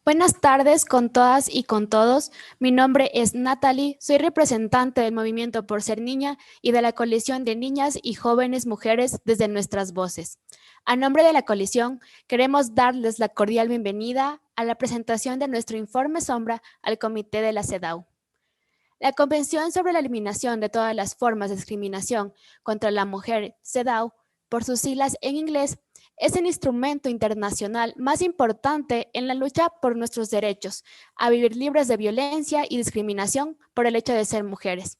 Buenas tardes con todas y con todos. Mi nombre es Natalie, soy representante del Movimiento por Ser Niña y de la Coalición de Niñas y Jóvenes Mujeres desde Nuestras Voces. A nombre de la coalición, queremos darles la cordial bienvenida a la presentación de nuestro informe sombra al Comité de la CEDAW. La Convención sobre la Eliminación de todas las formas de discriminación contra la mujer, CEDAW, por sus siglas en inglés, es el instrumento internacional más importante en la lucha por nuestros derechos, a vivir libres de violencia y discriminación por el hecho de ser mujeres.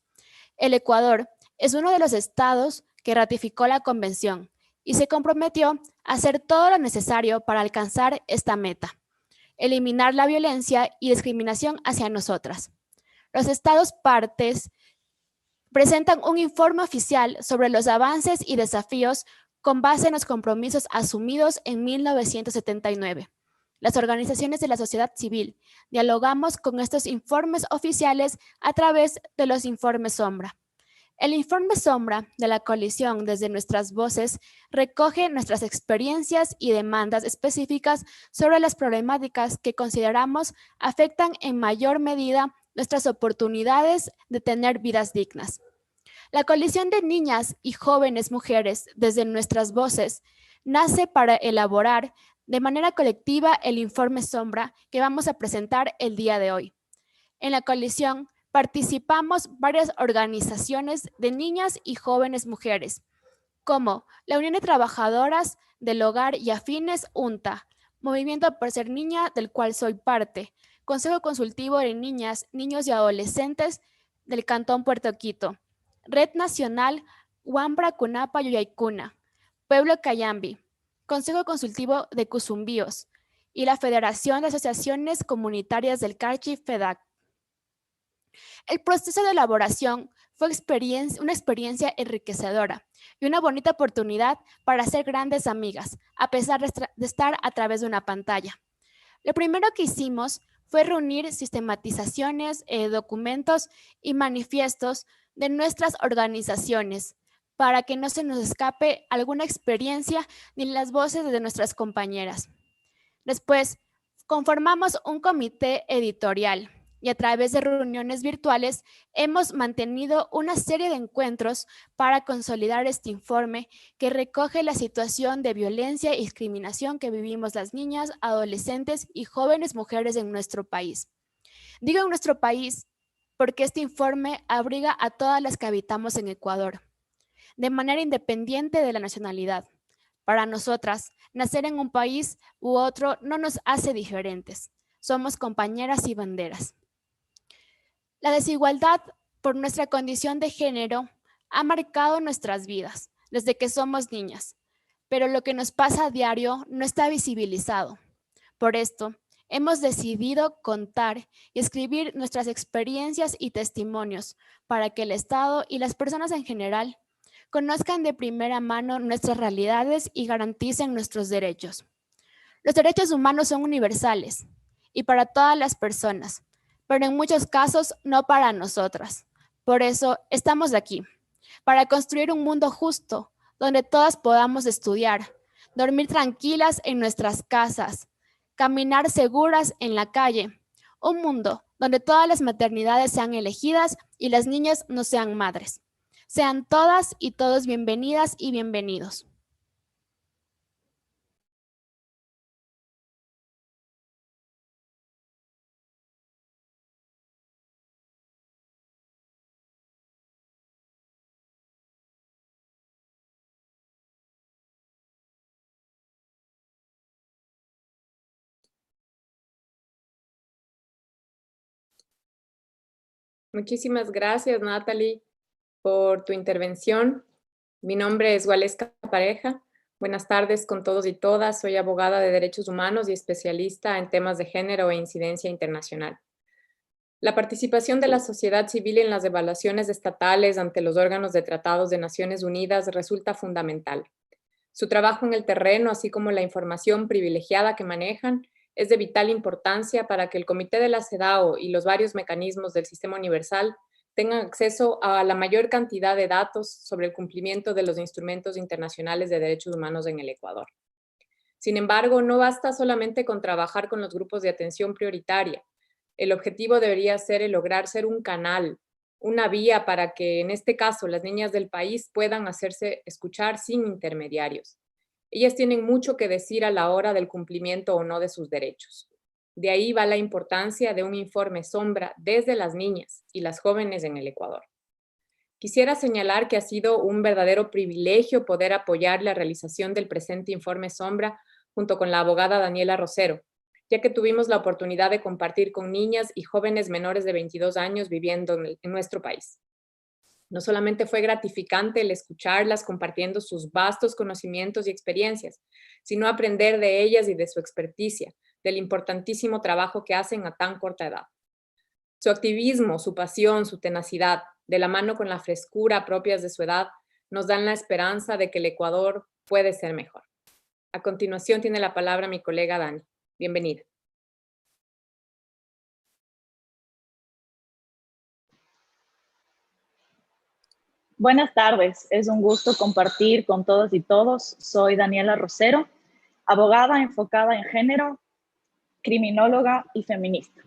El Ecuador es uno de los estados que ratificó la convención y se comprometió a hacer todo lo necesario para alcanzar esta meta, eliminar la violencia y discriminación hacia nosotras. Los estados partes presentan un informe oficial sobre los avances y desafíos con base en los compromisos asumidos en 1979. Las organizaciones de la sociedad civil dialogamos con estos informes oficiales a través de los informes sombra. El informe sombra de la coalición desde nuestras voces recoge nuestras experiencias y demandas específicas sobre las problemáticas que consideramos afectan en mayor medida nuestras oportunidades de tener vidas dignas. La coalición de niñas y jóvenes mujeres desde nuestras voces nace para elaborar de manera colectiva el informe sombra que vamos a presentar el día de hoy. En la coalición participamos varias organizaciones de niñas y jóvenes mujeres, como la Unión de Trabajadoras del Hogar y Afines UNTA, Movimiento por Ser Niña, del cual soy parte, Consejo Consultivo de Niñas, Niños y Adolescentes del Cantón Puerto Quito, Red Nacional Huambra Cunapa Yuyaicuna, Pueblo Cayambi, Consejo Consultivo de Cuzumbíos y la Federación de Asociaciones Comunitarias del Carchi FEDAC. El proceso de elaboración fue una experiencia enriquecedora y una bonita oportunidad para ser grandes amigas, a pesar de estar a través de una pantalla. Lo primero que hicimos fue reunir sistematizaciones, documentos y manifiestos de nuestras organizaciones para que no se nos escape alguna experiencia ni las voces de nuestras compañeras. Después, conformamos un comité editorial y a través de reuniones virtuales hemos mantenido una serie de encuentros para consolidar este informe que recoge la situación de violencia y discriminación que vivimos las niñas, adolescentes y jóvenes mujeres en nuestro país. Digo en nuestro país porque este informe abriga a todas las que habitamos en Ecuador, de manera independiente de la nacionalidad. Para nosotras, nacer en un país u otro no nos hace diferentes. Somos compañeras y banderas. La desigualdad por nuestra condición de género ha marcado nuestras vidas desde que somos niñas, pero lo que nos pasa a diario no está visibilizado. Por esto, hemos decidido contar y escribir nuestras experiencias y testimonios para que el Estado y las personas en general conozcan de primera mano nuestras realidades y garanticen nuestros derechos. Los derechos humanos son universales y para todas las personas, pero en muchos casos no para nosotras. Por eso estamos aquí, para construir un mundo justo, donde todas podamos estudiar, dormir tranquilas en nuestras casas, caminar seguras en la calle, un mundo donde todas las maternidades sean elegidas y las niñas no sean madres. Sean todas y todos bienvenidas y bienvenidos. Muchísimas gracias, Natalie, por tu intervención. Mi nombre es Waleska Pareja. Buenas tardes con todos y todas. Soy abogada de derechos humanos y especialista en temas de género e incidencia internacional. La participación de la sociedad civil en las evaluaciones estatales ante los órganos de tratados de Naciones Unidas resulta fundamental. Su trabajo en el terreno, así como la información privilegiada que manejan, es de vital importancia para que el Comité de la CEDAW y los varios mecanismos del Sistema Universal tengan acceso a la mayor cantidad de datos sobre el cumplimiento de los instrumentos internacionales de derechos humanos en el Ecuador. Sin embargo, no basta solamente con trabajar con los grupos de atención prioritaria. El objetivo debería ser el lograr ser un canal, una vía para que, en este caso, las niñas del país puedan hacerse escuchar sin intermediarios. Ellas tienen mucho que decir a la hora del cumplimiento o no de sus derechos. De ahí va la importancia de un informe sombra desde las niñas y las jóvenes en el Ecuador. Quisiera señalar que ha sido un verdadero privilegio poder apoyar la realización del presente informe sombra junto con la abogada Daniela Rosero, ya que tuvimos la oportunidad de compartir con niñas y jóvenes menores de 22 años viviendo en nuestro país. No solamente fue gratificante el escucharlas compartiendo sus vastos conocimientos y experiencias, sino aprender de ellas y de su experticia, del importantísimo trabajo que hacen a tan corta edad. Su activismo, su pasión, su tenacidad, de la mano con la frescura propias de su edad, nos dan la esperanza de que el Ecuador puede ser mejor. A continuación tiene la palabra mi colega Dani. Bienvenida. Buenas tardes, es un gusto compartir con todas y todos. Soy Daniela Rosero, abogada enfocada en género, criminóloga y feminista.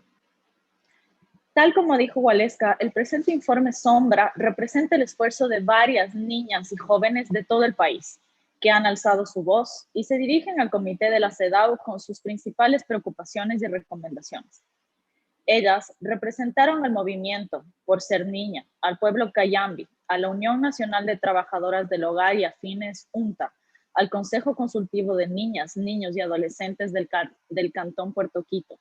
Tal como dijo Waleska, el presente informe Sombra representa el esfuerzo de varias niñas y jóvenes de todo el país que han alzado su voz y se dirigen al comité de la CEDAW con sus principales preocupaciones y recomendaciones. Ellas representaron al movimiento Por Ser Niña, al pueblo Cayambi, a la Unión Nacional de Trabajadoras del Hogar y Afines, UNTA, al Consejo Consultivo de Niñas, Niños y Adolescentes del Cantón Puerto Quito,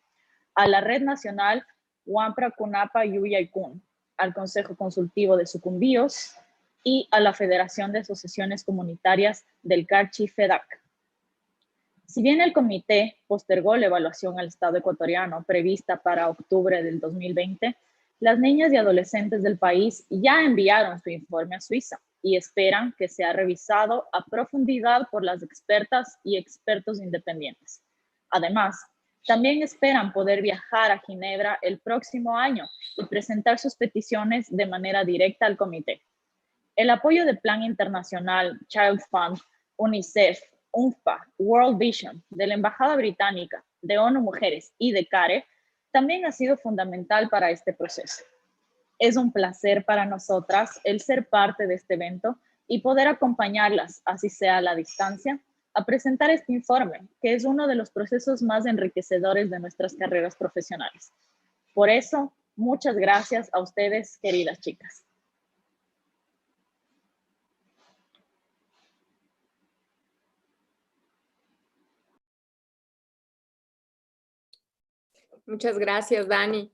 a la Red Nacional Huampra Cunapa Yuyaykún, al Consejo Consultivo de Sucumbíos y a la Federación de Asociaciones Comunitarias del Carchi-FEDAC. Si bien el comité postergó la evaluación al Estado ecuatoriano prevista para octubre del 2020, las niñas y adolescentes del país ya enviaron su informe a Suiza y esperan que sea revisado a profundidad por las expertas y expertos independientes. Además, también esperan poder viajar a Ginebra el próximo año y presentar sus peticiones de manera directa al comité. El apoyo del Plan Internacional Child Fund, UNICEF, UNFPA, World Vision, de la Embajada Británica, de ONU Mujeres y de CARE también ha sido fundamental para este proceso. Es un placer para nosotras el ser parte de este evento y poder acompañarlas, así sea a la distancia, a presentar este informe, que es uno de los procesos más enriquecedores de nuestras carreras profesionales. Por eso, muchas gracias a ustedes, queridas chicas. Muchas gracias, Dani.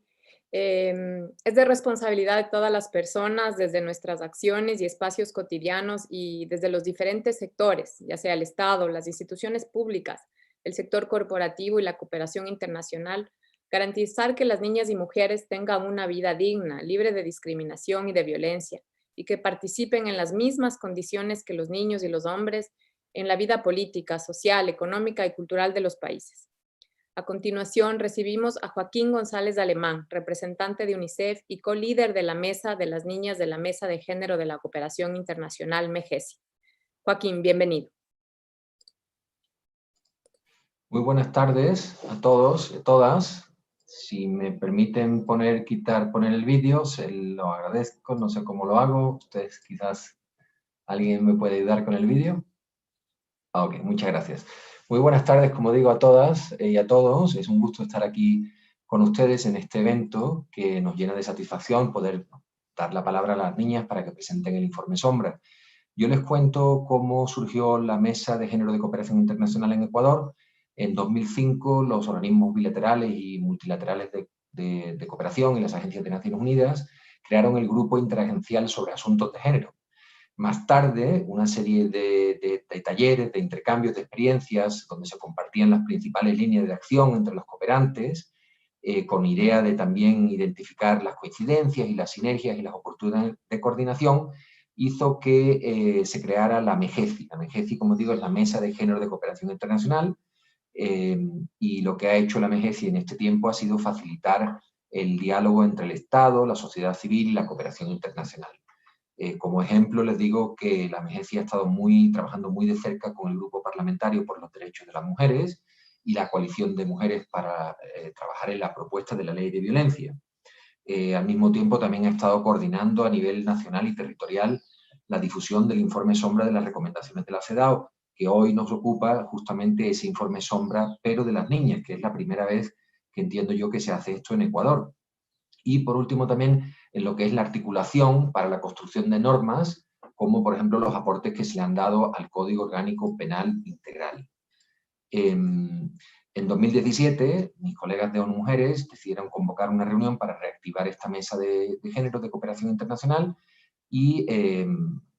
Es de responsabilidad de todas las personas, desde nuestras acciones y espacios cotidianos y desde los diferentes sectores, ya sea el Estado, las instituciones públicas, el sector corporativo y la cooperación internacional, garantizar que las niñas y mujeres tengan una vida digna, libre de discriminación y de violencia, y que participen en las mismas condiciones que los niños y los hombres en la vida política, social, económica y cultural de los países. A continuación, recibimos a Joaquín González de Alemán, representante de UNICEF y co-líder de la Mesa de las Niñas de la Mesa de Género de la Cooperación Internacional, MEGESI. Joaquín, bienvenido. Muy buenas tardes a todos y a todas. Si me permiten poner el vídeo, se lo agradezco. No sé cómo lo hago. Ustedes quizás alguien me puede ayudar con el vídeo. Ok, muchas gracias. Muy buenas tardes, como digo, a todas y a todos. Es un gusto estar aquí con ustedes en este evento que nos llena de satisfacción poder dar la palabra a las niñas para que presenten el informe Sombra. Yo les cuento cómo surgió la Mesa de Género de Cooperación Internacional en Ecuador. En 2005, los organismos bilaterales y multilaterales de cooperación y las agencias de Naciones Unidas crearon el Grupo Interagencial sobre Asuntos de Género. Más tarde, una serie de talleres, de intercambios de experiencias, donde se compartían las principales líneas de acción entre los cooperantes, con idea de también identificar las coincidencias y las sinergias y las oportunidades de coordinación, hizo que se creara la MEGESI. La MEGESI, como digo, es la Mesa de Género de Cooperación Internacional, y lo que ha hecho la MEGESI en este tiempo ha sido facilitar el diálogo entre el Estado, la sociedad civil y la cooperación internacional. Como ejemplo, les digo que la MEGECI ha estado trabajando muy de cerca con el Grupo Parlamentario por los Derechos de las Mujeres y la Coalición de Mujeres para trabajar en la propuesta de la Ley de Violencia. Al mismo tiempo, también ha estado coordinando a nivel nacional y territorial la difusión del informe sombra de las recomendaciones de la CEDAW, que hoy nos ocupa justamente ese informe sombra, pero de las niñas, que es la primera vez que entiendo yo que se hace esto en Ecuador. Y por último también en lo que es la articulación para la construcción de normas, como por ejemplo los aportes que se le han dado al Código Orgánico Penal Integral. En 2017, mis colegas de ONU Mujeres decidieron convocar una reunión para reactivar esta mesa de género de cooperación internacional y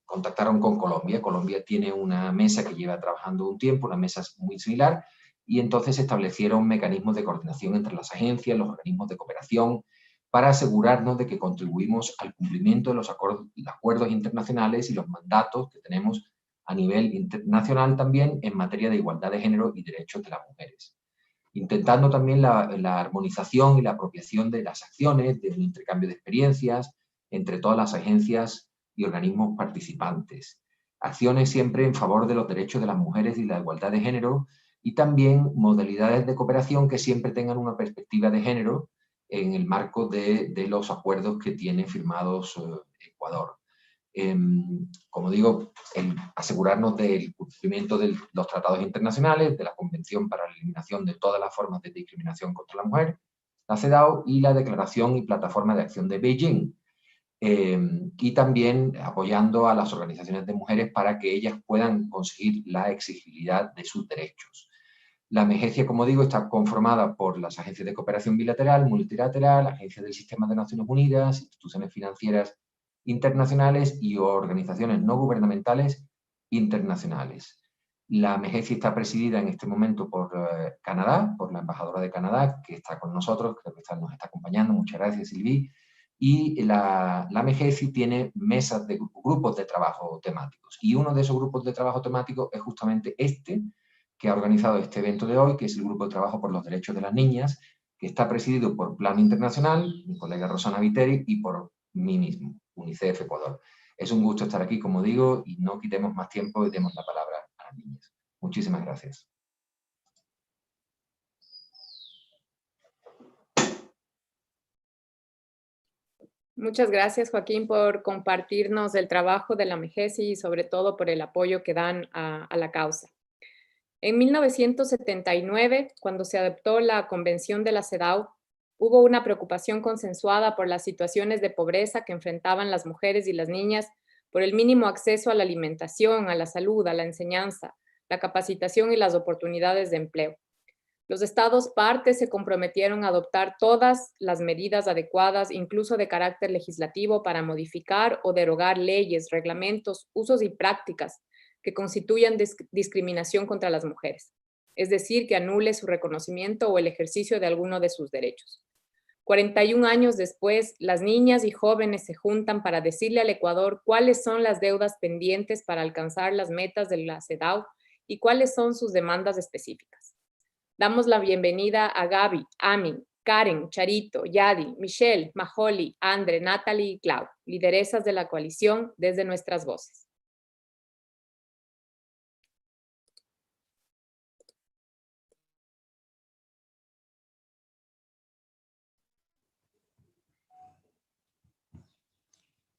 contactaron con Colombia. Colombia tiene una mesa que lleva trabajando un tiempo, una mesa muy similar, y entonces se establecieron mecanismos de coordinación entre las agencias, los organismos de cooperación, para asegurarnos de que contribuimos al cumplimiento de los acuerdos internacionales y los mandatos que tenemos a nivel internacional también en materia de igualdad de género y derechos de las mujeres. Intentando también la armonización y la apropiación de las acciones, de un intercambio de experiencias entre todas las agencias y organismos participantes. Acciones siempre en favor de los derechos de las mujeres y la igualdad de género, y también modalidades de cooperación que siempre tengan una perspectiva de género en el marco de los acuerdos que tiene firmados Ecuador. Como digo, asegurarnos del cumplimiento de los tratados internacionales, de la Convención para la Eliminación de todas las formas de discriminación contra la mujer, la CEDAW, y la Declaración y Plataforma de Acción de Beijing. Y también apoyando a las organizaciones de mujeres para que ellas puedan conseguir la exigibilidad de sus derechos. La MEGECI, como digo, está conformada por las agencias de cooperación bilateral, multilateral, agencias del Sistema de Naciones Unidas, instituciones financieras internacionales y organizaciones no gubernamentales internacionales. La MEGECI está presidida en este momento por Canadá, por la embajadora de Canadá, que está con nosotros, creo que nos está acompañando. Muchas gracias, Sylvie. Y la MEGECI tiene mesas de grupos de trabajo temáticos. Y uno de esos grupos de trabajo temáticos es justamente este, que ha organizado este evento de hoy, que es el Grupo de Trabajo por los Derechos de las Niñas, que está presidido por Plan Internacional, mi colega Rosana Viteri, y por mí mismo, UNICEF Ecuador. Es un gusto estar aquí, como digo, y no quitemos más tiempo y demos la palabra a las niñas. Muchísimas gracias. Muchas gracias, Joaquín, por compartirnos el trabajo de la MEGECI y sobre todo por el apoyo que dan a la causa. En 1979, cuando se adoptó la Convención de la CEDAW, hubo una preocupación consensuada por las situaciones de pobreza que enfrentaban las mujeres y las niñas por el mínimo acceso a la alimentación, a la salud, a la enseñanza, la capacitación y las oportunidades de empleo. Los estados partes se comprometieron a adoptar todas las medidas adecuadas, incluso de carácter legislativo, para modificar o derogar leyes, reglamentos, usos y prácticas que constituyan discriminación contra las mujeres, es decir, que anule su reconocimiento o el ejercicio de alguno de sus derechos. 41 años después, las niñas y jóvenes se juntan para decirle al Ecuador cuáles son las deudas pendientes para alcanzar las metas de la CEDAW y cuáles son sus demandas específicas. Damos la bienvenida a Gaby, Amin, Karen, Charito, Yadi, Michelle, Majoli, Andre, Natalie y Clau, lideresas de la coalición desde nuestras voces.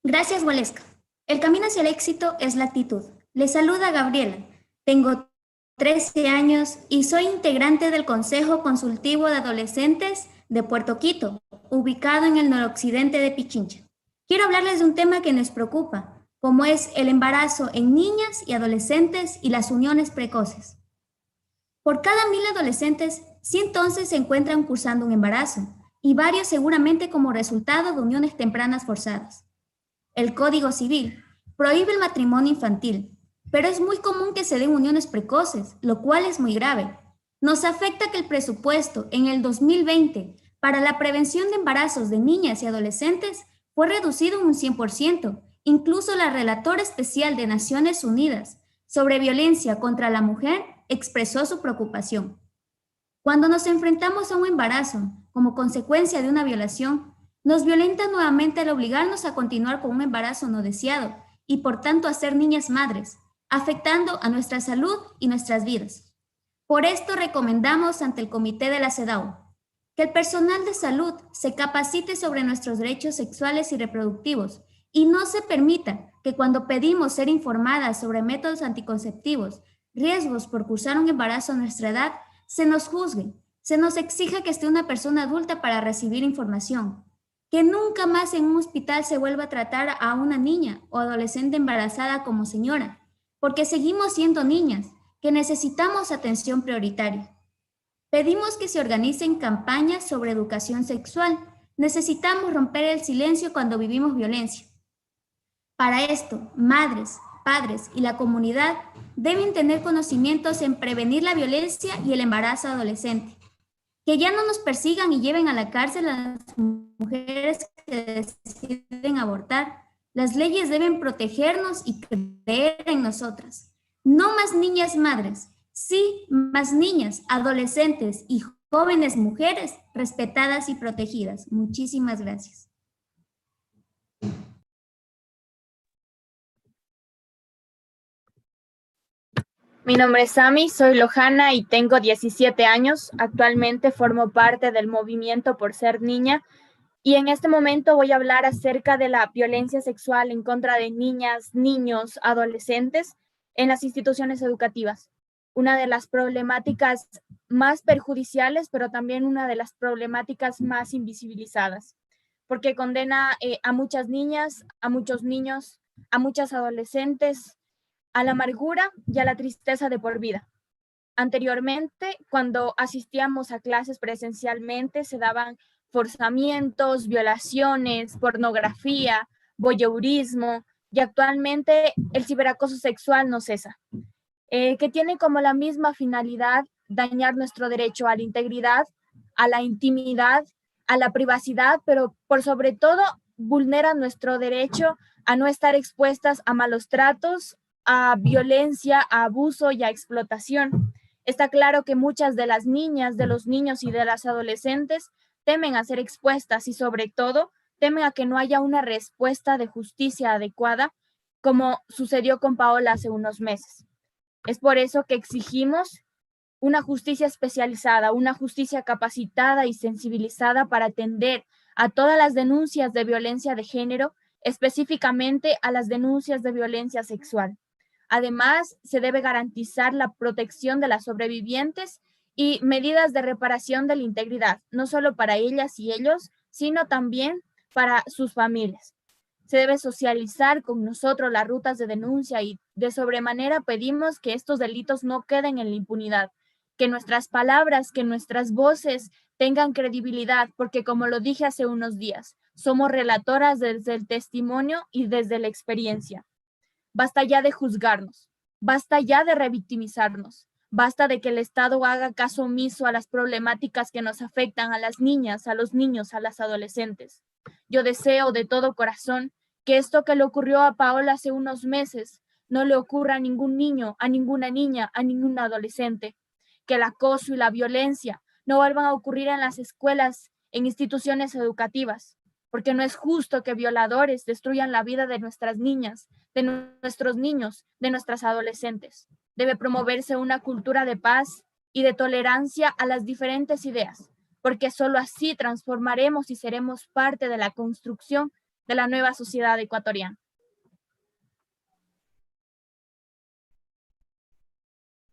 Gracias, Waleska. El camino hacia el éxito es la actitud. Les saluda Gabriela. Tengo 13 años y soy integrante del Consejo Consultivo de Adolescentes de Puerto Quito, ubicado en el noroccidente de Pichincha. Quiero hablarles de un tema que nos preocupa, como es el embarazo en niñas y adolescentes y las uniones precoces. Por cada 1000 adolescentes, 111 se encuentran cursando un embarazo y varios seguramente como resultado de uniones tempranas forzadas. El Código Civil prohíbe el matrimonio infantil, pero es muy común que se den uniones precoces, lo cual es muy grave. Nos afecta que el presupuesto en el 2020 para la prevención de embarazos de niñas y adolescentes fue reducido en un 100%. Incluso la relatora especial de Naciones Unidas sobre violencia contra la mujer expresó su preocupación. Cuando nos enfrentamos a un embarazo como consecuencia de una violación, Nos violenta nuevamente al obligarnos a continuar con un embarazo no deseado y por tanto a ser niñas madres, afectando a nuestra salud y nuestras vidas. Por esto recomendamos ante el Comité de la CEDAW que el personal de salud se capacite sobre nuestros derechos sexuales y reproductivos y no se permita que cuando pedimos ser informadas sobre métodos anticonceptivos, riesgos por cursar un embarazo a nuestra edad, se nos juzgue, se nos exija que esté una persona adulta para recibir información, que nunca más en un hospital se vuelva a tratar a una niña o adolescente embarazada como señora, porque seguimos siendo niñas, que necesitamos atención prioritaria. Pedimos que se organicen campañas sobre educación sexual. Necesitamos romper el silencio cuando vivimos violencia. Para esto, madres, padres y la comunidad deben tener conocimientos en prevenir la violencia y el embarazo adolescente. Que ya no nos persigan y lleven a la cárcel a las mujeres que deciden abortar. Las leyes deben protegernos y creer en nosotras. No más niñas madres, sí más niñas, adolescentes y jóvenes mujeres respetadas y protegidas. Muchísimas gracias. Mi nombre es Sami, soy lojana y tengo 17 años. Actualmente formo parte del movimiento Por Ser Niña y en este momento voy a hablar acerca de la violencia sexual en contra de niñas, niños, adolescentes en las instituciones educativas. Una de las problemáticas más perjudiciales, pero también una de las problemáticas más invisibilizadas, porque condena a muchas niñas, a muchos niños, a muchas adolescentes, a la amargura y a la tristeza de por vida. Anteriormente, cuando asistíamos a clases presencialmente, se daban forzamientos, violaciones, pornografía, voyeurismo, y actualmente el ciberacoso sexual no cesa, que tiene como la misma finalidad dañar nuestro derecho a la integridad, a la intimidad, a la privacidad, pero por sobre todo vulnera nuestro derecho a no estar expuestas a malos tratos, a violencia, a abuso y a explotación. Está claro que muchas de las niñas, de los niños y de las adolescentes temen a ser expuestas y sobre todo temen a que no haya una respuesta de justicia adecuada, como sucedió con Paola hace unos meses. Es por eso que exigimos una justicia especializada, una justicia capacitada y sensibilizada para atender a todas las denuncias de violencia de género, específicamente a las denuncias de violencia sexual. Además, se debe garantizar la protección de las sobrevivientes y medidas de reparación de la integridad, no solo para ellas y ellos, sino también para sus familias. Se debe socializar con nosotros las rutas de denuncia y de sobremanera pedimos que estos delitos no queden en la impunidad, que nuestras palabras, que nuestras voces tengan credibilidad, porque como lo dije hace unos días, somos relatoras desde el testimonio y desde la experiencia. Basta ya de juzgarnos, basta ya de revictimizarnos, basta de que el Estado haga caso omiso a las problemáticas que nos afectan a las niñas, a los niños, a las adolescentes. Yo deseo de todo corazón que esto que le ocurrió a Paola hace unos meses no le ocurra a ningún niño, a ninguna niña, a ningún adolescente. Que el acoso y la violencia no vuelvan a ocurrir en las escuelas, en instituciones educativas, porque no es justo que violadores destruyan la vida de nuestras niñas, de nuestros niños, de nuestras adolescentes. Debe promoverse una cultura de paz y de tolerancia a las diferentes ideas, porque solo así transformaremos y seremos parte de la construcción de la nueva sociedad ecuatoriana.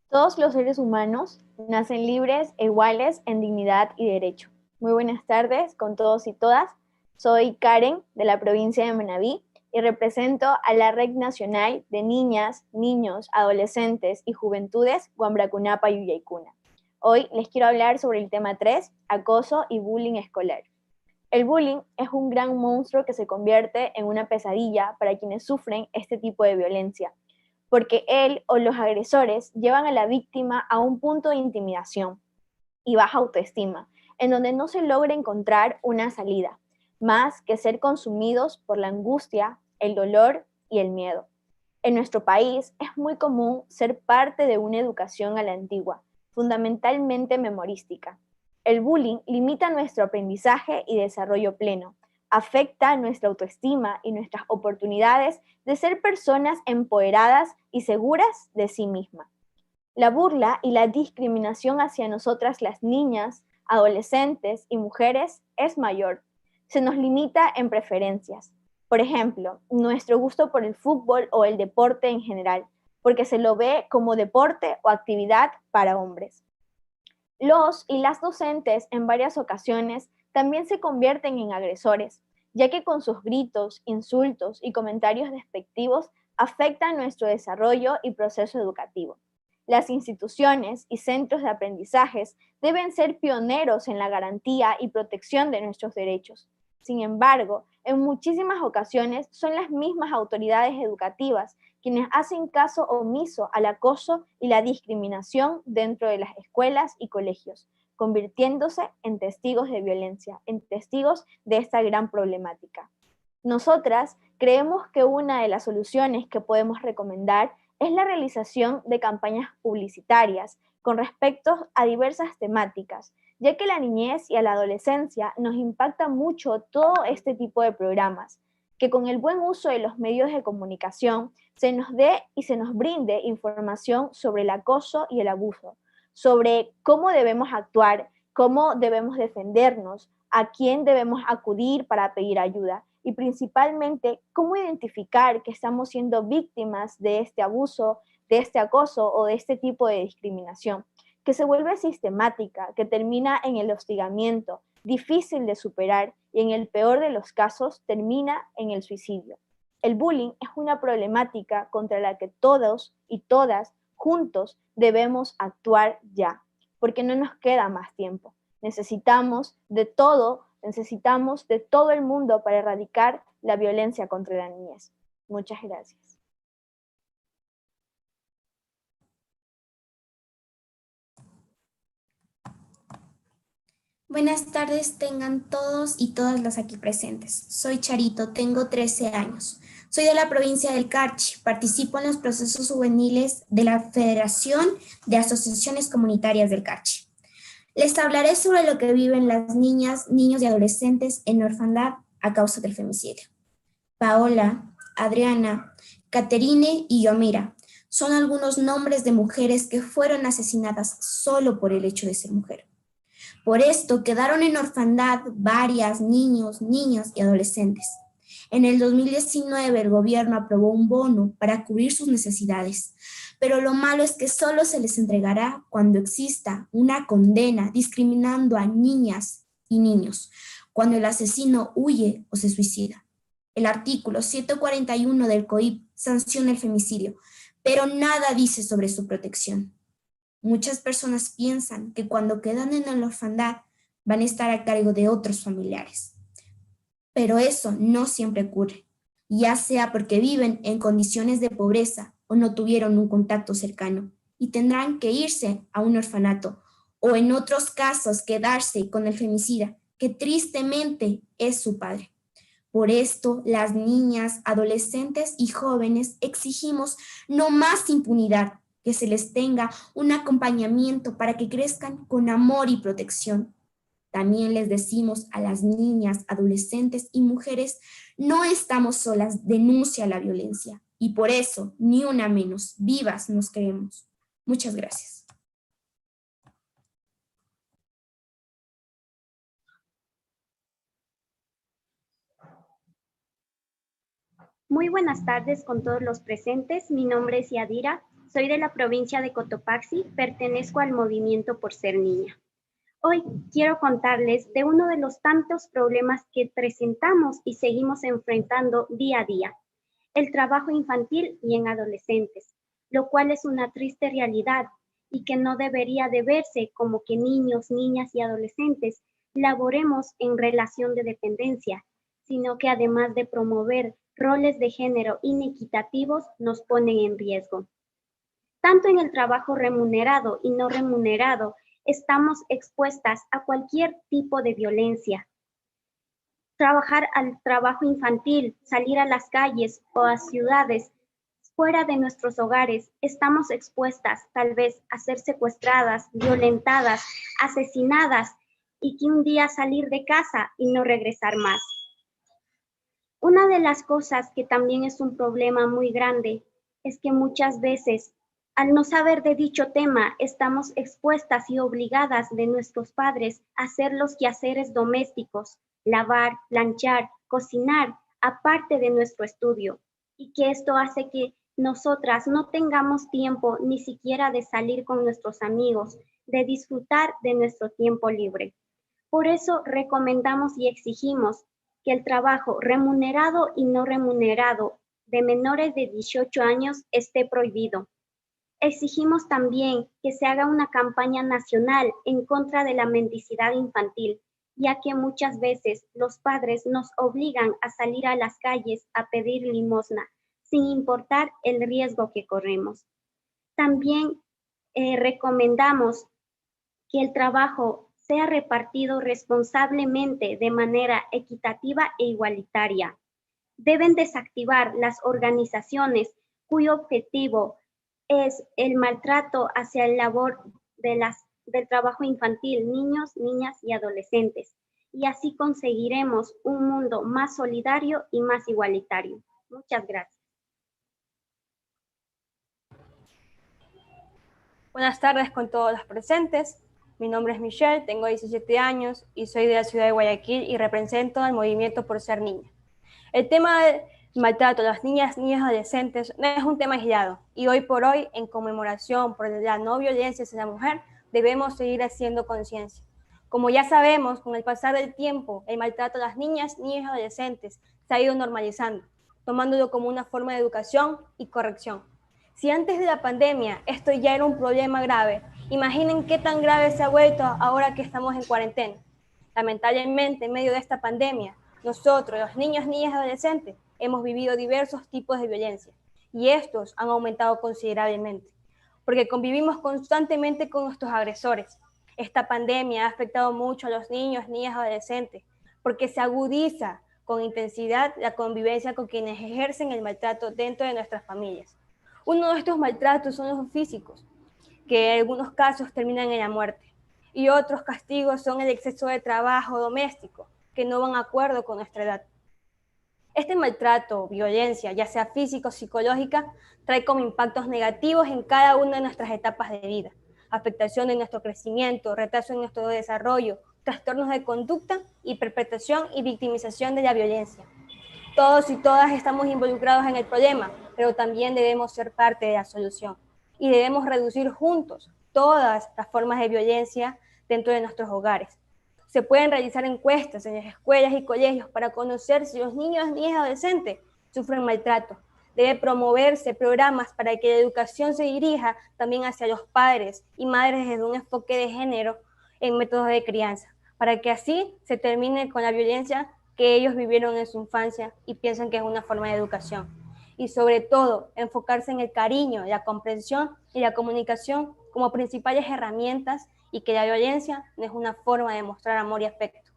Todos los seres humanos nacen libres e iguales en dignidad y derecho. Muy buenas tardes con todos y todas. Soy Karen de la provincia de Manabí y represento a la Red Nacional de Niñas, Niños, Adolescentes y Juventudes Wambracunapa y Ullaicuna. Hoy les quiero hablar sobre el tema 3, acoso y bullying escolar. El bullying es un gran monstruo que se convierte en una pesadilla para quienes sufren este tipo de violencia, porque él o los agresores llevan a la víctima a un punto de intimidación y baja autoestima, en donde no se logra encontrar una salida, más que ser consumidos por la angustia, el dolor y el miedo. En nuestro país es muy común ser parte de una educación a la antigua, fundamentalmente memorística. El bullying limita nuestro aprendizaje y desarrollo pleno, Afecta nuestra autoestima y nuestras oportunidades de ser personas empoderadas y seguras de sí mismas. La burla y la discriminación hacia nosotras las niñas, adolescentes y mujeres es mayor. Se nos limita en preferencias. Por ejemplo, nuestro gusto por el fútbol o el deporte en general, porque se lo ve como deporte o actividad para hombres. Los y las docentes en varias ocasiones también se convierten en agresores, ya que con sus gritos, insultos y comentarios despectivos afectan nuestro desarrollo y proceso educativo. Las instituciones y centros de aprendizajes deben ser pioneros en la garantía y protección de nuestros derechos. Sin embargo, en muchísimas ocasiones son las mismas autoridades educativas quienes hacen caso omiso al acoso y la discriminación dentro de las escuelas y colegios, convirtiéndose en testigos de violencia, en testigos de esta gran problemática. Nosotras creemos que una de las soluciones que podemos recomendar es la realización de campañas publicitarias con respecto a diversas temáticas, ya que la niñez y a la adolescencia nos impacta mucho todo este tipo de programas, que con el buen uso de los medios de comunicación se nos dé y se nos brinde información sobre el acoso y el abuso, sobre cómo debemos actuar, cómo debemos defendernos, a quién debemos acudir para pedir ayuda y principalmente cómo identificar que estamos siendo víctimas de este abuso, de este acoso o de este tipo de discriminación, que se vuelve sistemática, que termina en el hostigamiento, difícil de superar y en el peor de los casos termina en el suicidio. El bullying es una problemática contra la que todos y todas juntos debemos actuar ya, porque no nos queda más tiempo. Necesitamos de todo el mundo para erradicar la violencia contra la niñez. Muchas gracias. Buenas tardes tengan todos y todas las aquí presentes. Soy Charito, tengo 13 años. Soy de la provincia del Carchi. Participo en los procesos juveniles de la Federación de Asociaciones Comunitarias del Carchi. Les hablaré sobre lo que viven las niñas, niños y adolescentes en orfandad a causa del femicidio. Paola, Adriana, Caterine y Yomira son algunos nombres de mujeres que fueron asesinadas solo por el hecho de ser mujer. Por esto quedaron en orfandad varias niños, niñas y adolescentes. En el 2019 el gobierno aprobó un bono para cubrir sus necesidades, pero lo malo es que solo se les entregará cuando exista una condena discriminando a niñas y niños, cuando el asesino huye o se suicida. El artículo 141 del COIP sanciona el femicidio, pero nada dice sobre su protección. Muchas personas piensan que cuando quedan en la orfandad van a estar a cargo de otros familiares. Pero eso no siempre ocurre, ya sea porque viven en condiciones de pobreza o no tuvieron un contacto cercano y tendrán que irse a un orfanato o en otros casos quedarse con el femicida, que tristemente es su padre. Por esto, las niñas, adolescentes y jóvenes exigimos no más impunidad, que se les tenga un acompañamiento para que crezcan con amor y protección. También les decimos a las niñas, adolescentes y mujeres, no estamos solas, denuncia la violencia. Y por eso, ni una menos, vivas nos queremos. Muchas gracias. Muy buenas tardes con todos los presentes. Mi nombre es Yadira. Soy de la provincia de Cotopaxi, pertenezco al movimiento Por Ser Niña. Hoy quiero contarles de uno de los tantos problemas que presentamos y seguimos enfrentando día a día, el trabajo infantil y en adolescentes, lo cual es una triste realidad y que no debería de verse como que niños, niñas y adolescentes laboremos en relación de dependencia, sino que además de promover roles de género inequitativos, nos ponen en riesgo. Tanto en el trabajo remunerado y no remunerado, estamos expuestas a cualquier tipo de violencia. Trabajar al trabajo infantil, salir a las calles o a ciudades fuera de nuestros hogares, estamos expuestas tal vez a ser secuestradas, violentadas, asesinadas y que un día salir de casa y no regresar más. Una de las cosas que también es un problema muy grande es que muchas veces, al no saber de dicho tema, estamos expuestas y obligadas de nuestros padres a hacer los quehaceres domésticos, lavar, planchar, cocinar, aparte de nuestro estudio, y que esto hace que nosotras no tengamos tiempo ni siquiera de salir con nuestros amigos, de disfrutar de nuestro tiempo libre. Por eso recomendamos y exigimos que el trabajo remunerado y no remunerado de menores de 18 años esté prohibido. Exigimos también que se haga una campaña nacional en contra de la mendicidad infantil, ya que muchas veces los padres nos obligan a salir a las calles a pedir limosna, sin importar el riesgo que corremos. También recomendamos que el trabajo sea repartido responsablemente de manera equitativa e igualitaria. Deben desactivar las organizaciones cuyo objetivo es el maltrato hacia el labor del trabajo infantil, niños, niñas y adolescentes. Y así conseguiremos un mundo más solidario y más igualitario. Muchas gracias. Buenas tardes con todos los presentes. Mi nombre es Michelle, tengo 17 años y soy de la ciudad de Guayaquil y represento al Movimiento por Ser Niña. El tema del maltrato a las niñas, niños y adolescentes no es un tema aislado y hoy por hoy, en conmemoración por la no violencia hacia la mujer, debemos seguir haciendo conciencia. Como ya sabemos, con el pasar del tiempo, el maltrato a las niñas, niños y adolescentes se ha ido normalizando, tomándolo como una forma de educación y corrección. Si antes de la pandemia esto ya era un problema grave, imaginen qué tan grave se ha vuelto ahora que estamos en cuarentena. Lamentablemente, en medio de esta pandemia, nosotros, los niños, niñas y adolescentes, hemos vivido diversos tipos de violencia y estos han aumentado considerablemente, porque convivimos constantemente con nuestros agresores. Esta pandemia ha afectado mucho a los niños, niñas y adolescentes, porque se agudiza con intensidad la convivencia con quienes ejercen el maltrato dentro de nuestras familias. Uno de estos maltratos son los físicos, que en algunos casos terminan en la muerte, y otros castigos son el exceso de trabajo doméstico, que no van de acuerdo con nuestra edad. Este maltrato, violencia, ya sea física o psicológica, trae como impactos negativos en cada una de nuestras etapas de vida, afectación en nuestro crecimiento, retraso en nuestro desarrollo, trastornos de conducta y perpetración y victimización de la violencia. Todos y todas estamos involucrados en el problema, pero también debemos ser parte de la solución y debemos reducir juntos todas las formas de violencia dentro de nuestros hogares. Se pueden realizar encuestas en las escuelas y colegios para conocer si los niños, niñas y adolescentes sufren maltrato. Debe promoverse programas para que la educación se dirija también hacia los padres y madres desde un enfoque de género en métodos de crianza, para que así se termine con la violencia que ellos vivieron en su infancia y piensan que es una forma de educación. Y sobre todo, enfocarse en el cariño, la comprensión y la comunicación como principales herramientas y que la violencia no es una forma de mostrar amor y afecto.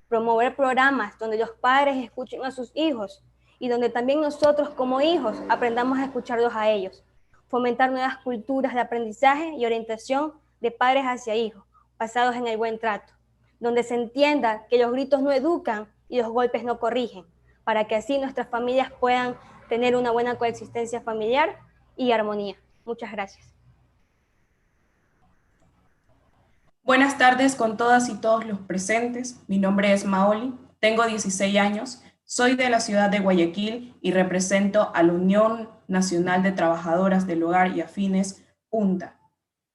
Promover programas donde los padres escuchen a sus hijos y donde también nosotros como hijos aprendamos a escucharlos a ellos. Fomentar nuevas culturas de aprendizaje y orientación de padres hacia hijos, basados en el buen trato, donde se entienda que los gritos no educan y los golpes no corrigen, para que así nuestras familias puedan tener una buena coexistencia familiar y armonía. Muchas gracias. Buenas tardes con todas y todos los presentes. Mi nombre es Maoli, tengo 16 años, soy de la ciudad de Guayaquil y represento a la Unión Nacional de Trabajadoras del Hogar y Afines, UNTA.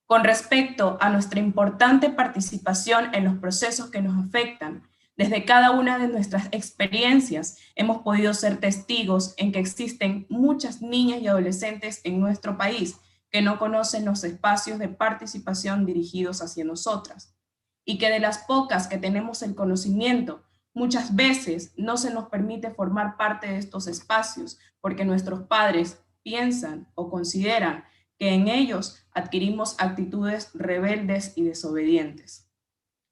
Con respecto a nuestra importante participación en los procesos que nos afectan, desde cada una de nuestras experiencias hemos podido ser testigos en que existen muchas niñas y adolescentes en nuestro país que no conocen los espacios de participación dirigidos hacia nosotras, y que de las pocas que tenemos el conocimiento, muchas veces no se nos permite formar parte de estos espacios porque nuestros padres piensan o consideran que en ellos adquirimos actitudes rebeldes y desobedientes.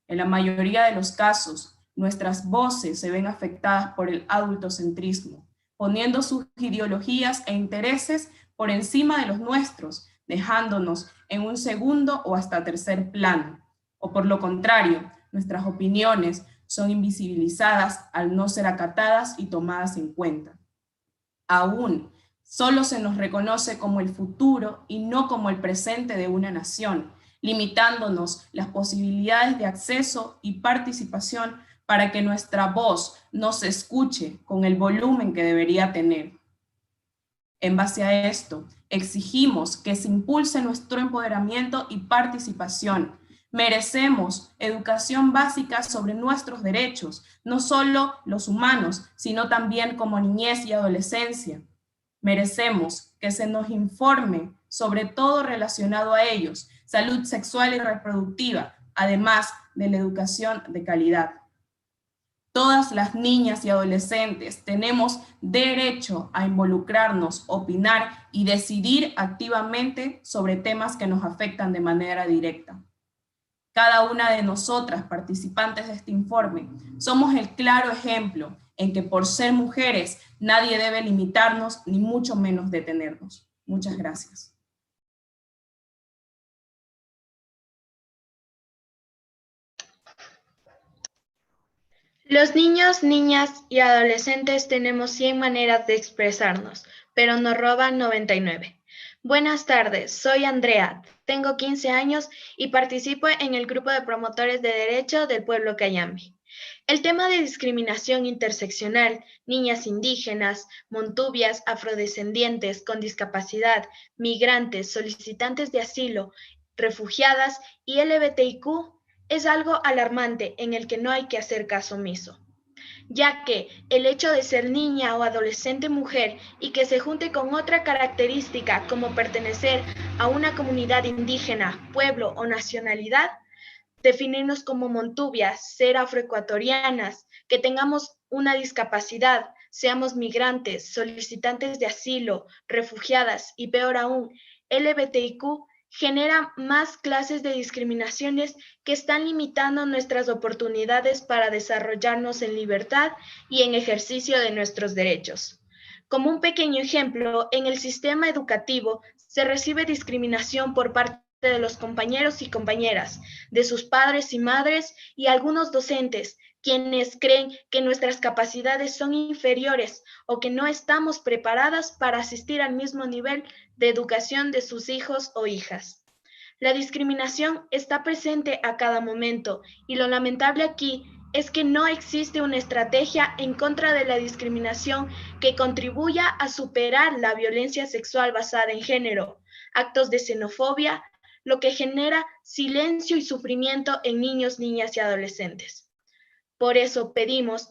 En la mayoría de los casos, nuestras voces se ven afectadas por el adultocentrismo, poniendo sus ideologías e intereses por encima de los nuestros, dejándonos en un segundo o hasta tercer plano. O por lo contrario, nuestras opiniones son invisibilizadas al no ser acatadas y tomadas en cuenta. Aún, solo se nos reconoce como el futuro y no como el presente de una nación, limitándonos las posibilidades de acceso y participación para que nuestra voz no se escuche con el volumen que debería tener. En base a esto, exigimos que se impulse nuestro empoderamiento y participación. Merecemos educación básica sobre nuestros derechos, no solo los humanos, sino también como niñez y adolescencia. Merecemos que se nos informe sobre todo relacionado a ellos, salud sexual y reproductiva, además de la educación de calidad. Todas las niñas y adolescentes tenemos derecho a involucrarnos, opinar y decidir activamente sobre temas que nos afectan de manera directa. Cada una de nosotras, participantes de este informe, somos el claro ejemplo en que por ser mujeres nadie debe limitarnos ni mucho menos detenernos. Muchas gracias. Los niños, niñas y adolescentes tenemos 100 maneras de expresarnos, pero nos roban 99. Buenas tardes, soy Andrea, tengo 15 años y participo en el grupo de promotores de derecho del pueblo Cayambe. El tema de discriminación interseccional, niñas indígenas, montubias, afrodescendientes, con discapacidad, migrantes, solicitantes de asilo, refugiadas y LGBTIQ es algo alarmante en el que no hay que hacer caso omiso, ya que el hecho de ser niña o adolescente mujer y que se junte con otra característica como pertenecer a una comunidad indígena, pueblo o nacionalidad, definirnos como montubias, ser afroecuatorianas, que tengamos una discapacidad, seamos migrantes, solicitantes de asilo, refugiadas y peor aún, LGBTIQ, genera más clases de discriminaciones que están limitando nuestras oportunidades para desarrollarnos en libertad y en ejercicio de nuestros derechos. Como un pequeño ejemplo, en el sistema educativo se recibe discriminación por parte de los compañeros y compañeras, de sus padres y madres y algunos docentes, quienes creen que nuestras capacidades son inferiores o que no estamos preparadas para asistir al mismo nivel de educación de sus hijos o hijas. La discriminación está presente a cada momento y lo lamentable aquí es que no existe una estrategia en contra de la discriminación que contribuya a superar la violencia sexual basada en género, actos de xenofobia, lo que genera silencio y sufrimiento en niños, niñas y adolescentes. Por eso pedimos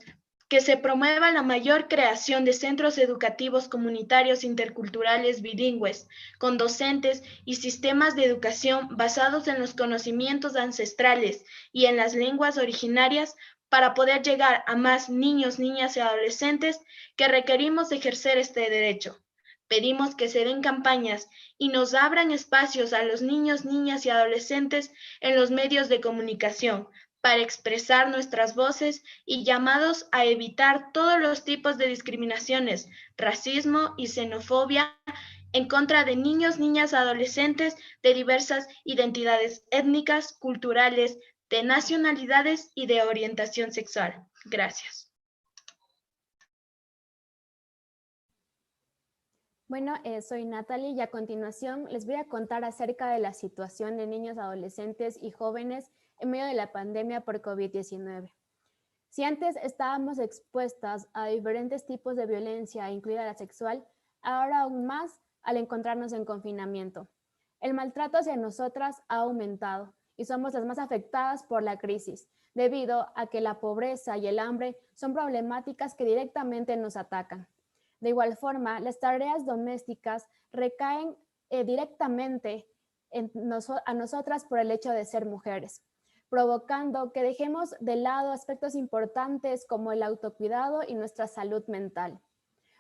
que se promueva la mayor creación de centros educativos comunitarios interculturales bilingües, con docentes y sistemas de educación basados en los conocimientos ancestrales y en las lenguas originarias para poder llegar a más niños, niñas y adolescentes que requerimos ejercer este derecho. Pedimos que se den campañas y nos abran espacios a los niños, niñas y adolescentes en los medios de comunicación para expresar nuestras voces y llamados a evitar todos los tipos de discriminaciones, racismo y xenofobia en contra de niños, niñas, adolescentes de diversas identidades étnicas, culturales, de nacionalidades y de orientación sexual. Gracias. Bueno, soy Natalie y a continuación les voy a contar acerca de la situación de niños, adolescentes y jóvenes en medio de la pandemia por COVID-19. Si antes estábamos expuestas a diferentes tipos de violencia, incluida la sexual, ahora aún más al encontrarnos en confinamiento. El maltrato hacia nosotras ha aumentado y somos las más afectadas por la crisis, debido a que la pobreza y el hambre son problemáticas que directamente nos atacan. De igual forma, las tareas domésticas recaen directamente a nosotras por el hecho de ser mujeres, provocando que dejemos de lado aspectos importantes como el autocuidado y nuestra salud mental.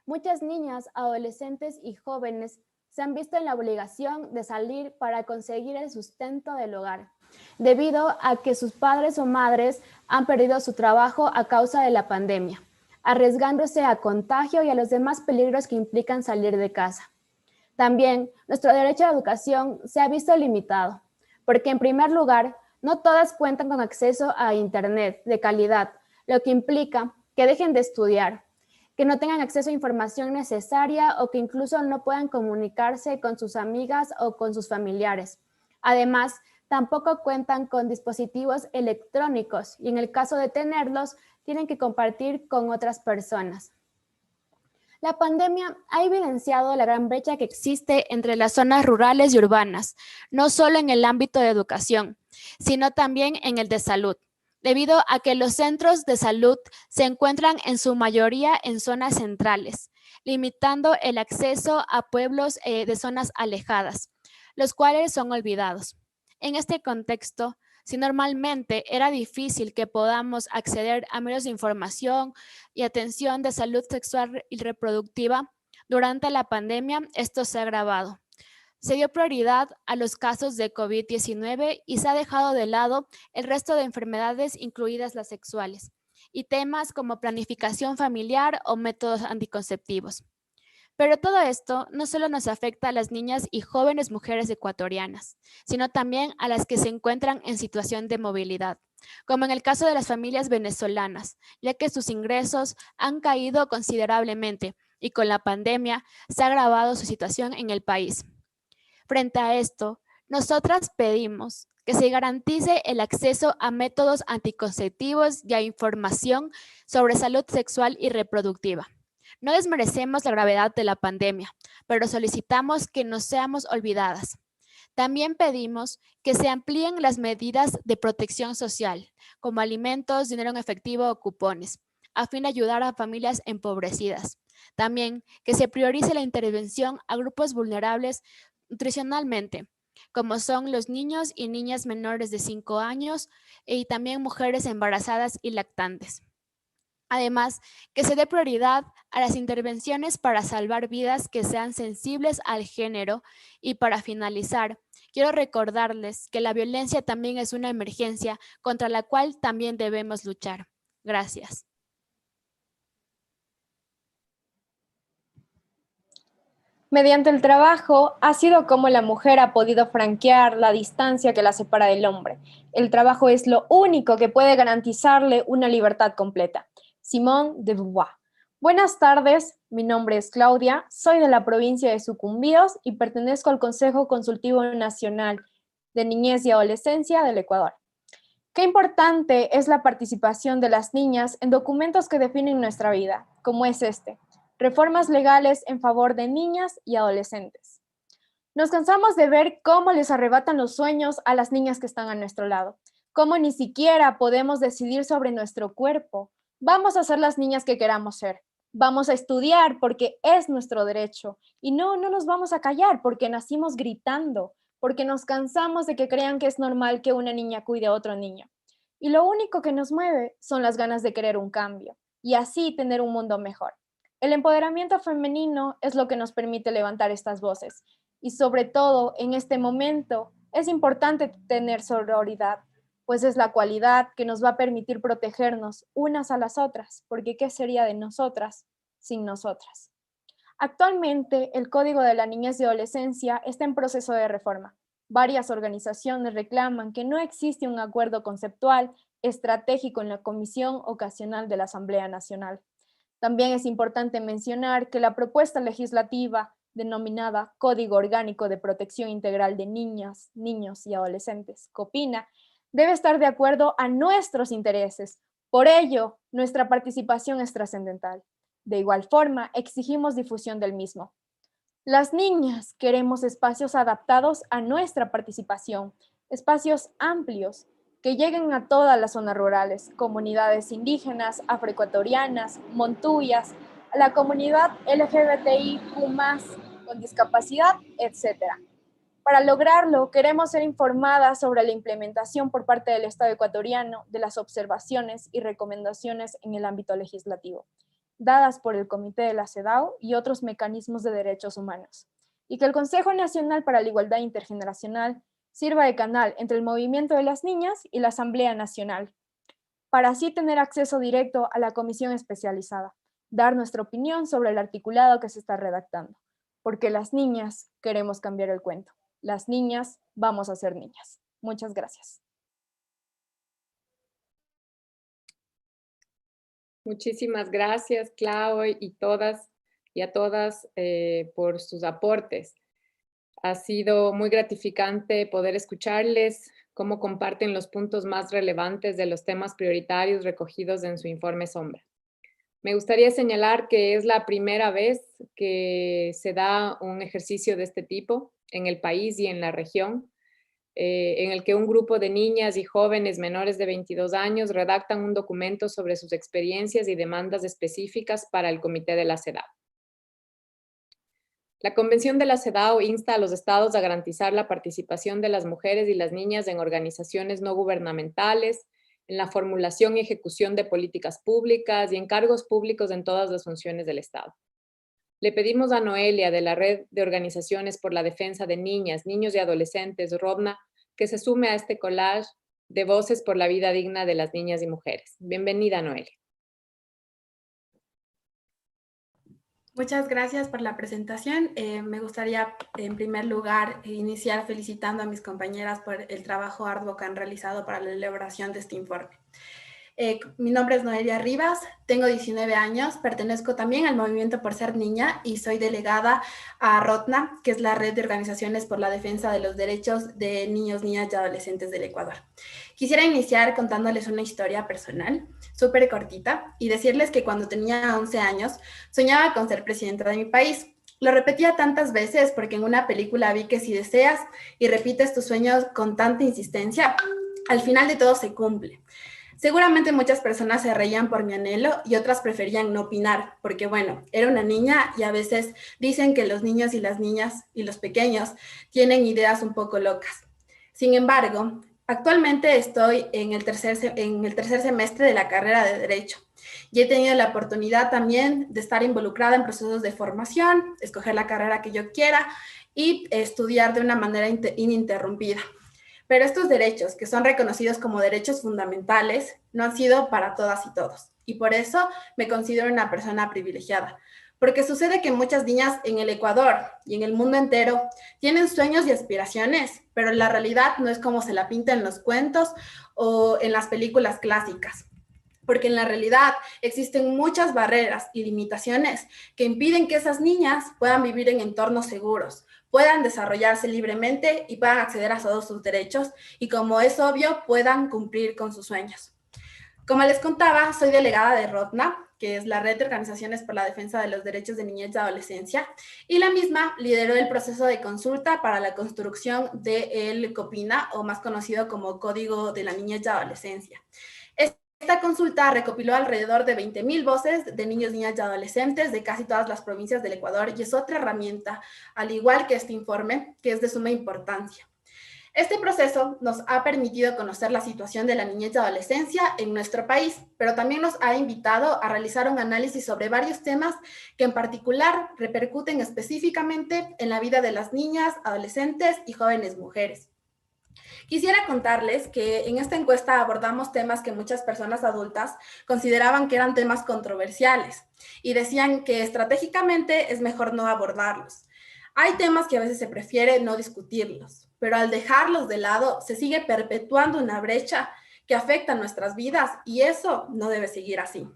Muchas niñas, adolescentes y jóvenes se han visto en la obligación de salir para conseguir el sustento del hogar, debido a que sus padres o madres han perdido su trabajo a causa de la pandemia, arriesgándose a contagio y a los demás peligros que implican salir de casa. También, nuestro derecho a la educación se ha visto limitado, porque en primer lugar, no todas cuentan con acceso a Internet de calidad, lo que implica que dejen de estudiar, que no tengan acceso a información necesaria o que incluso no puedan comunicarse con sus amigas o con sus familiares. Además, tampoco cuentan con dispositivos electrónicos y en el caso de tenerlos, tienen que compartir con otras personas. La pandemia ha evidenciado la gran brecha que existe entre las zonas rurales y urbanas, no solo en el ámbito de educación, sino también en el de salud, debido a que los centros de salud se encuentran en su mayoría en zonas centrales, limitando el acceso a pueblos de zonas alejadas, los cuales son olvidados. En este contexto, si normalmente era difícil que podamos acceder a medios de información y atención de salud sexual y reproductiva, durante la pandemia esto se ha agravado. Se dio prioridad a los casos de COVID-19 y se ha dejado de lado el resto de enfermedades, incluidas las sexuales, y temas como planificación familiar o métodos anticonceptivos. Pero todo esto no solo nos afecta a las niñas y jóvenes mujeres ecuatorianas, sino también a las que se encuentran en situación de movilidad, como en el caso de las familias venezolanas, ya que sus ingresos han caído considerablemente y con la pandemia se ha agravado su situación en el país. Frente a esto, nosotras pedimos que se garantice el acceso a métodos anticonceptivos y a información sobre salud sexual y reproductiva. No desmerecemos la gravedad de la pandemia, pero solicitamos que no seamos olvidadas. También pedimos que se amplíen las medidas de protección social, como alimentos, dinero en efectivo o cupones, a fin de ayudar a familias empobrecidas. También que se priorice la intervención a grupos vulnerables nutricionalmente, como son los niños y niñas menores de 5 años y también mujeres embarazadas y lactantes. Además, que se dé prioridad a las intervenciones para salvar vidas que sean sensibles al género. Y para finalizar, quiero recordarles que la violencia también es una emergencia contra la cual también debemos luchar. Gracias. Mediante el trabajo, ha sido como la mujer ha podido franquear la distancia que la separa del hombre. El trabajo es lo único que puede garantizarle una libertad completa. Simone de Beauvoir. Buenas tardes, mi nombre es Claudia, soy de la provincia de Sucumbíos y pertenezco al Consejo Consultivo Nacional de Niñez y Adolescencia del Ecuador. Qué importante es la participación de las niñas en documentos que definen nuestra vida, como es este: reformas legales en favor de niñas y adolescentes. Nos cansamos de ver cómo les arrebatan los sueños a las niñas que están a nuestro lado, cómo ni siquiera podemos decidir sobre nuestro cuerpo. Vamos a ser las niñas que queramos ser. Vamos a estudiar porque es nuestro derecho. Y no nos vamos a callar porque nacimos gritando, porque nos cansamos de que crean que es normal que una niña cuide a otro niño. Y lo único que nos mueve son las ganas de querer un cambio y así tener un mundo mejor. El empoderamiento femenino es lo que nos permite levantar estas voces. Y sobre todo, en este momento, es importante tener sororidad, pues es la cualidad que nos va a permitir protegernos unas a las otras, porque ¿qué sería de nosotras sin nosotras? Actualmente, el Código de la Niñez y Adolescencia está en proceso de reforma. Varias organizaciones reclaman que no existe un acuerdo conceptual estratégico en la Comisión Ocasional de la Asamblea Nacional. También es importante mencionar que la propuesta legislativa denominada Código Orgánico de Protección Integral de Niñas, Niños y Adolescentes, COPINA, debe estar de acuerdo a nuestros intereses. Por ello, nuestra participación es trascendental. De igual forma, exigimos difusión del mismo. Las niñas queremos espacios adaptados a nuestra participación, espacios amplios que lleguen a todas las zonas rurales, comunidades indígenas, afroecuatorianas, montuyas, a la comunidad LGBTIQ+, con discapacidad, etc. Para lograrlo, queremos ser informadas sobre la implementación por parte del Estado ecuatoriano de las observaciones y recomendaciones en el ámbito legislativo, dadas por el Comité de la CEDAW y otros mecanismos de derechos humanos, y que el Consejo Nacional para la Igualdad Intergeneracional sirva de canal entre el movimiento de las niñas y la Asamblea Nacional, para así tener acceso directo a la comisión especializada, dar nuestra opinión sobre el articulado que se está redactando, porque las niñas queremos cambiar el cuento. Las niñas vamos a ser niñas. Muchas gracias. Muchísimas gracias, Clau, y todas y a todas por sus aportes. Ha sido muy gratificante poder escucharles cómo comparten los puntos más relevantes de los temas prioritarios recogidos en su informe Sombra. Me gustaría señalar que es la primera vez que se da un ejercicio de este tipo en el país y en la región, en el que un grupo de niñas y jóvenes menores de 22 años redactan un documento sobre sus experiencias y demandas específicas para el Comité de la CEDAW. La Convención de la CEDAW insta a los estados a garantizar la participación de las mujeres y las niñas en organizaciones no gubernamentales, en la formulación y ejecución de políticas públicas y en cargos públicos en todas las funciones del Estado. Le pedimos a Noelia, de la Red de Organizaciones por la Defensa de Niñas, Niños y Adolescentes, RODNA, que se sume a este collage de voces por la vida digna de las niñas y mujeres. Bienvenida, Noelia. Muchas gracias por la presentación. Me gustaría, en primer lugar, iniciar felicitando a mis compañeras por el trabajo arduo que han realizado para la elaboración de este informe. Mi nombre es Noelia Rivas, tengo 19 años, pertenezco también al Movimiento por Ser Niña y soy delegada a RODNA, que es la Red de Organizaciones por la Defensa de los Derechos de Niños, Niñas y Adolescentes del Ecuador. Quisiera iniciar contándoles una historia personal, súper cortita, y decirles que cuando tenía 11 años soñaba con ser presidenta de mi país. Lo repetía tantas veces porque en una película vi que si deseas y repites tus sueños con tanta insistencia, al final de todo se cumple. Seguramente muchas personas se reían por mi anhelo y otras preferían no opinar, porque bueno, era una niña y a veces dicen que los niños y las niñas y los pequeños tienen ideas un poco locas. Sin embargo, actualmente estoy en el tercer semestre de la carrera de Derecho y he tenido la oportunidad también de estar involucrada en procesos de formación, escoger la carrera que yo quiera y estudiar de una manera ininterrumpida. Pero estos derechos, que son reconocidos como derechos fundamentales, no han sido para todas y todos. Y por eso me considero una persona privilegiada. Porque sucede que muchas niñas en el Ecuador y en el mundo entero tienen sueños y aspiraciones, pero la realidad no es como se la pinta en los cuentos o en las películas clásicas. Porque en la realidad existen muchas barreras y limitaciones que impiden que esas niñas puedan vivir en entornos seguros, puedan desarrollarse libremente y puedan acceder a todos sus derechos y, como es obvio, puedan cumplir con sus sueños. Como les contaba, soy delegada de RODNA, que es la Red de Organizaciones por la Defensa de los Derechos de Niñez y Adolescencia, y la misma lideró el proceso de consulta para la construcción del COPINA, o más conocido como Código de la Niñez y Adolescencia. Esta consulta recopiló alrededor de 20,000 voces de niños, niñas y adolescentes de casi todas las provincias del Ecuador y es otra herramienta, al igual que este informe, que es de suma importancia. Este proceso nos ha permitido conocer la situación de la niñez y adolescencia en nuestro país, pero también nos ha invitado a realizar un análisis sobre varios temas que en particular repercuten específicamente en la vida de las niñas, adolescentes y jóvenes mujeres. Quisiera contarles que en esta encuesta abordamos temas que muchas personas adultas consideraban que eran temas controversiales y decían que estratégicamente es mejor no abordarlos. Hay temas que a veces se prefiere no discutirlos, pero al dejarlos de lado se sigue perpetuando una brecha que afecta nuestras vidas y eso no debe seguir así.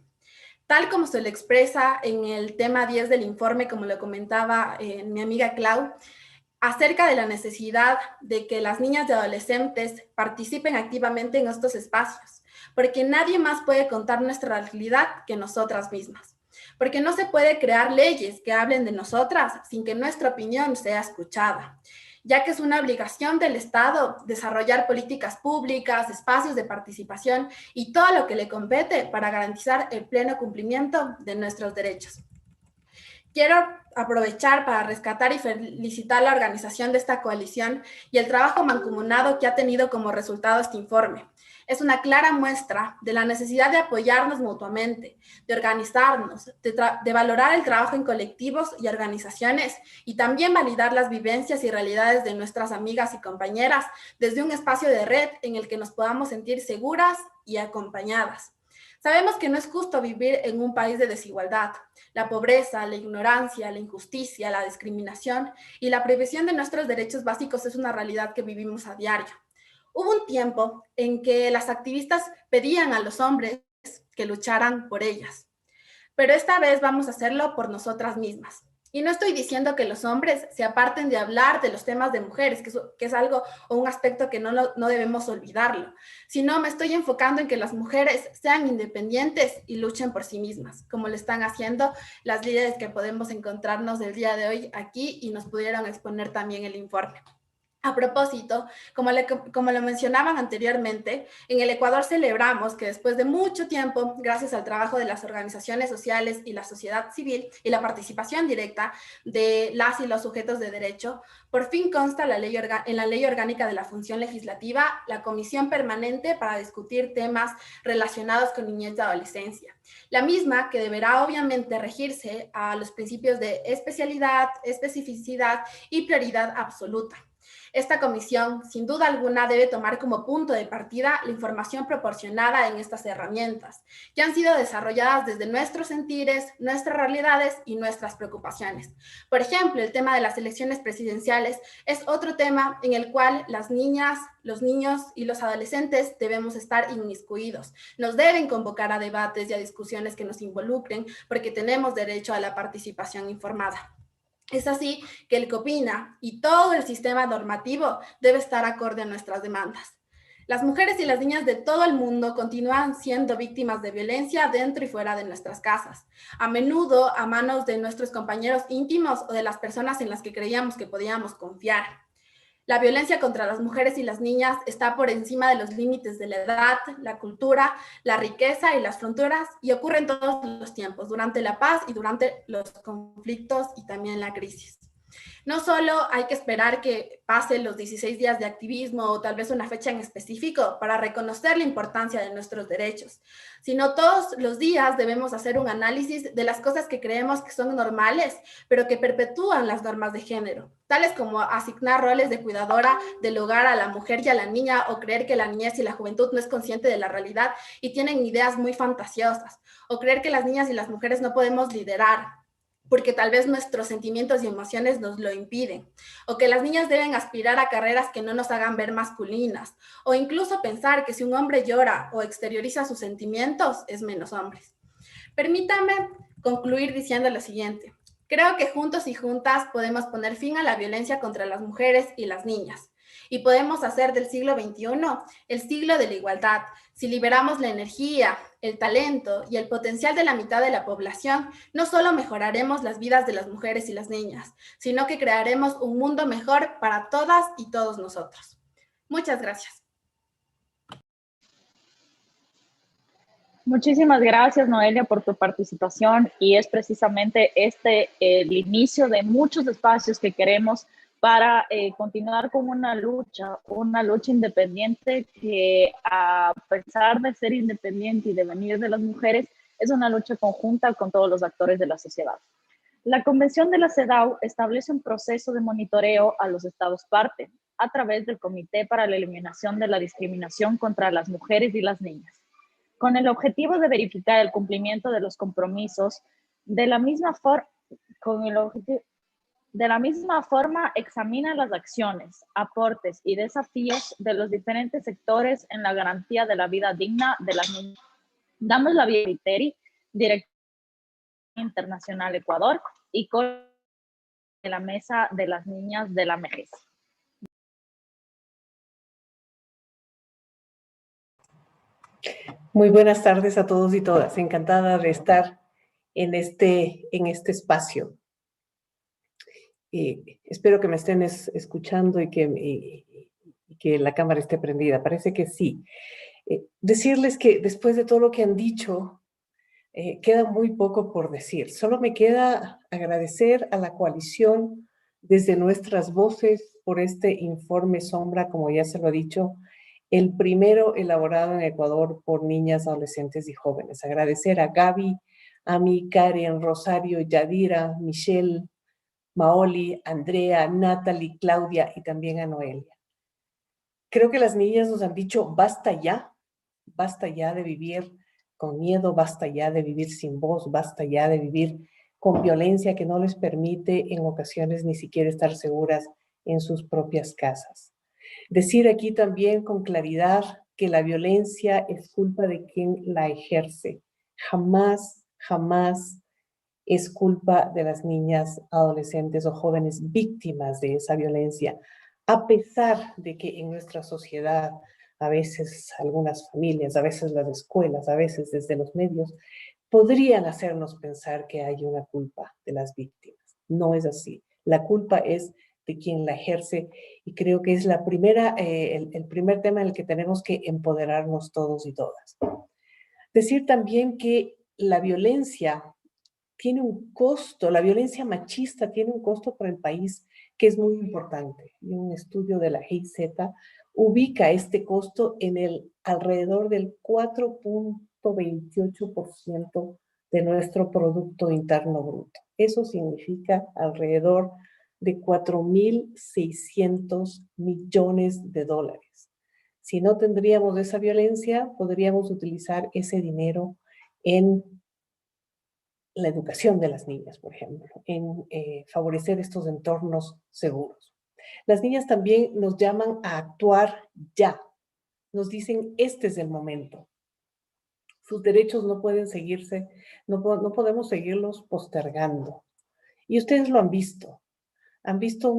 Tal como se lo expresa en el tema 10 del informe, como lo comentaba mi amiga Clau, acerca de la necesidad de que las niñas y adolescentes participen activamente en estos espacios, porque nadie más puede contar nuestra realidad que nosotras mismas, porque no se puede crear leyes que hablen de nosotras sin que nuestra opinión sea escuchada, ya que es una obligación del Estado desarrollar políticas públicas, espacios de participación y todo lo que le compete para garantizar el pleno cumplimiento de nuestros derechos. Quiero aprovechar para rescatar y felicitar a la organización de esta coalición y el trabajo mancomunado que ha tenido como resultado este informe. Es una clara muestra de la necesidad de apoyarnos mutuamente, de organizarnos, de valorar el trabajo en colectivos y organizaciones y también validar las vivencias y realidades de nuestras amigas y compañeras desde un espacio de red en el que nos podamos sentir seguras y acompañadas. Sabemos que no es justo vivir en un país de desigualdad. La pobreza, la ignorancia, la injusticia, la discriminación y la privación de nuestros derechos básicos es una realidad que vivimos a diario. Hubo un tiempo en que las activistas pedían a los hombres que lucharan por ellas. Pero esta vez vamos a hacerlo por nosotras mismas. Y no estoy diciendo que los hombres se aparten de hablar de los temas de mujeres, que es algo o un aspecto que no debemos olvidarlo, sino me estoy enfocando en que las mujeres sean independientes y luchen por sí mismas, como lo están haciendo las líderes que podemos encontrarnos el día de hoy aquí y nos pudieron exponer también el informe. A propósito, como lo mencionaban anteriormente, en el Ecuador celebramos que después de mucho tiempo, gracias al trabajo de las organizaciones sociales y la sociedad civil y la participación directa de las y los sujetos de derecho, por fin consta en la Ley Orgánica de la Función Legislativa la Comisión Permanente para discutir temas relacionados con niñez y adolescencia. La misma que deberá obviamente regirse a los principios de especialidad, especificidad y prioridad absoluta. Esta comisión, sin duda alguna, debe tomar como punto de partida la información proporcionada en estas herramientas, que han sido desarrolladas desde nuestros sentires, nuestras realidades y nuestras preocupaciones. Por ejemplo, el tema de las elecciones presidenciales es otro tema en el cual las niñas, los niños y los adolescentes debemos estar inmiscuidos. Nos deben convocar a debates y a discusiones que nos involucren porque tenemos derecho a la participación informada. Es así que el COPINA y todo el sistema normativo debe estar acorde a nuestras demandas. Las mujeres y las niñas de todo el mundo continúan siendo víctimas de violencia dentro y fuera de nuestras casas, a menudo a manos de nuestros compañeros íntimos o de las personas en las que creíamos que podíamos confiar. La violencia contra las mujeres y las niñas está por encima de los límites de la edad, la cultura, la riqueza y las fronteras y ocurre en todos los tiempos, durante la paz y durante los conflictos y también la crisis. No solo hay que esperar que pasen los 16 días de activismo o tal vez una fecha en específico para reconocer la importancia de nuestros derechos, sino todos los días debemos hacer un análisis de las cosas que creemos que son normales, pero que perpetúan las normas de género, tales como asignar roles de cuidadora del hogar a la mujer y a la niña o creer que la niñez y la juventud no es consciente de la realidad y tienen ideas muy fantasiosas, o creer que las niñas y las mujeres no podemos liderar, porque tal vez nuestros sentimientos y emociones nos lo impiden, o que las niñas deben aspirar a carreras que no nos hagan ver masculinas, o incluso pensar que si un hombre llora o exterioriza sus sentimientos, es menos hombre. Permítame concluir diciendo lo siguiente. Creo que juntos y juntas podemos poner fin a la violencia contra las mujeres y las niñas. Y podemos hacer del siglo XXI el siglo de la igualdad, si liberamos la energía, el talento y el potencial de la mitad de la población. No solo mejoraremos las vidas de las mujeres y las niñas, sino que crearemos un mundo mejor para todas y todos nosotros. Muchas gracias. Muchísimas gracias, Noelia, por tu participación, y es precisamente el inicio de muchos espacios que queremos para continuar con una lucha independiente que, a pesar de ser independiente y de venir de las mujeres, es una lucha conjunta con todos los actores de la sociedad. La Convención de la CEDAW establece un proceso de monitoreo a los estados parte a través del Comité para la Eliminación de la Discriminación contra las Mujeres y las Niñas, con el objetivo de verificar el cumplimiento de los compromisos. De la misma forma, examina las acciones, aportes y desafíos de los diferentes sectores en la garantía de la vida digna de las niñas. Damos la bienvenida a Viteri, directora internacional Ecuador, y con la Mesa de las Niñas de la Vejez. Muy buenas tardes a todos y todas. Encantada de estar en este espacio. Espero que me estén escuchando y que la cámara esté prendida. Parece que sí. Decirles que después de todo lo que han dicho, queda muy poco por decir. Solo me queda agradecer a la coalición desde nuestras voces por este informe sombra, como ya se lo ha dicho, el primero elaborado en Ecuador por niñas, adolescentes y jóvenes. Agradecer a Gaby, a mi Karen, Rosario, Yadira, Michelle, Maoli, Andrea, Natalie, Claudia y también a Noelia. Creo que las niñas nos han dicho basta ya de vivir con miedo, basta ya de vivir sin voz, basta ya de vivir con violencia que no les permite en ocasiones ni siquiera estar seguras en sus propias casas. Decir aquí también con claridad que la violencia es culpa de quien la ejerce. Jamás, jamás es culpa de las niñas, adolescentes o jóvenes víctimas de esa violencia, a pesar de que en nuestra sociedad, a veces algunas familias, a veces las escuelas, a veces desde los medios, podrían hacernos pensar que hay una culpa de las víctimas. No es así. La culpa es de quien la ejerce y creo que es el primer tema en el que tenemos que empoderarnos todos y todas. Decir también que la violencia tiene un costo, la violencia machista tiene un costo para el país que es muy importante. Y un estudio de la GIZ ubica este costo en alrededor del 4.28% de nuestro Producto Interno Bruto. Eso significa alrededor de 4.600 millones de dólares. Si no tendríamos esa violencia, podríamos utilizar ese dinero en la educación de las niñas, por ejemplo, en favorecer estos entornos seguros. Las niñas también nos llaman a actuar ya. Nos dicen, este es el momento. Sus derechos no pueden seguirse, no podemos seguirlos postergando. Y ustedes lo han visto. Han visto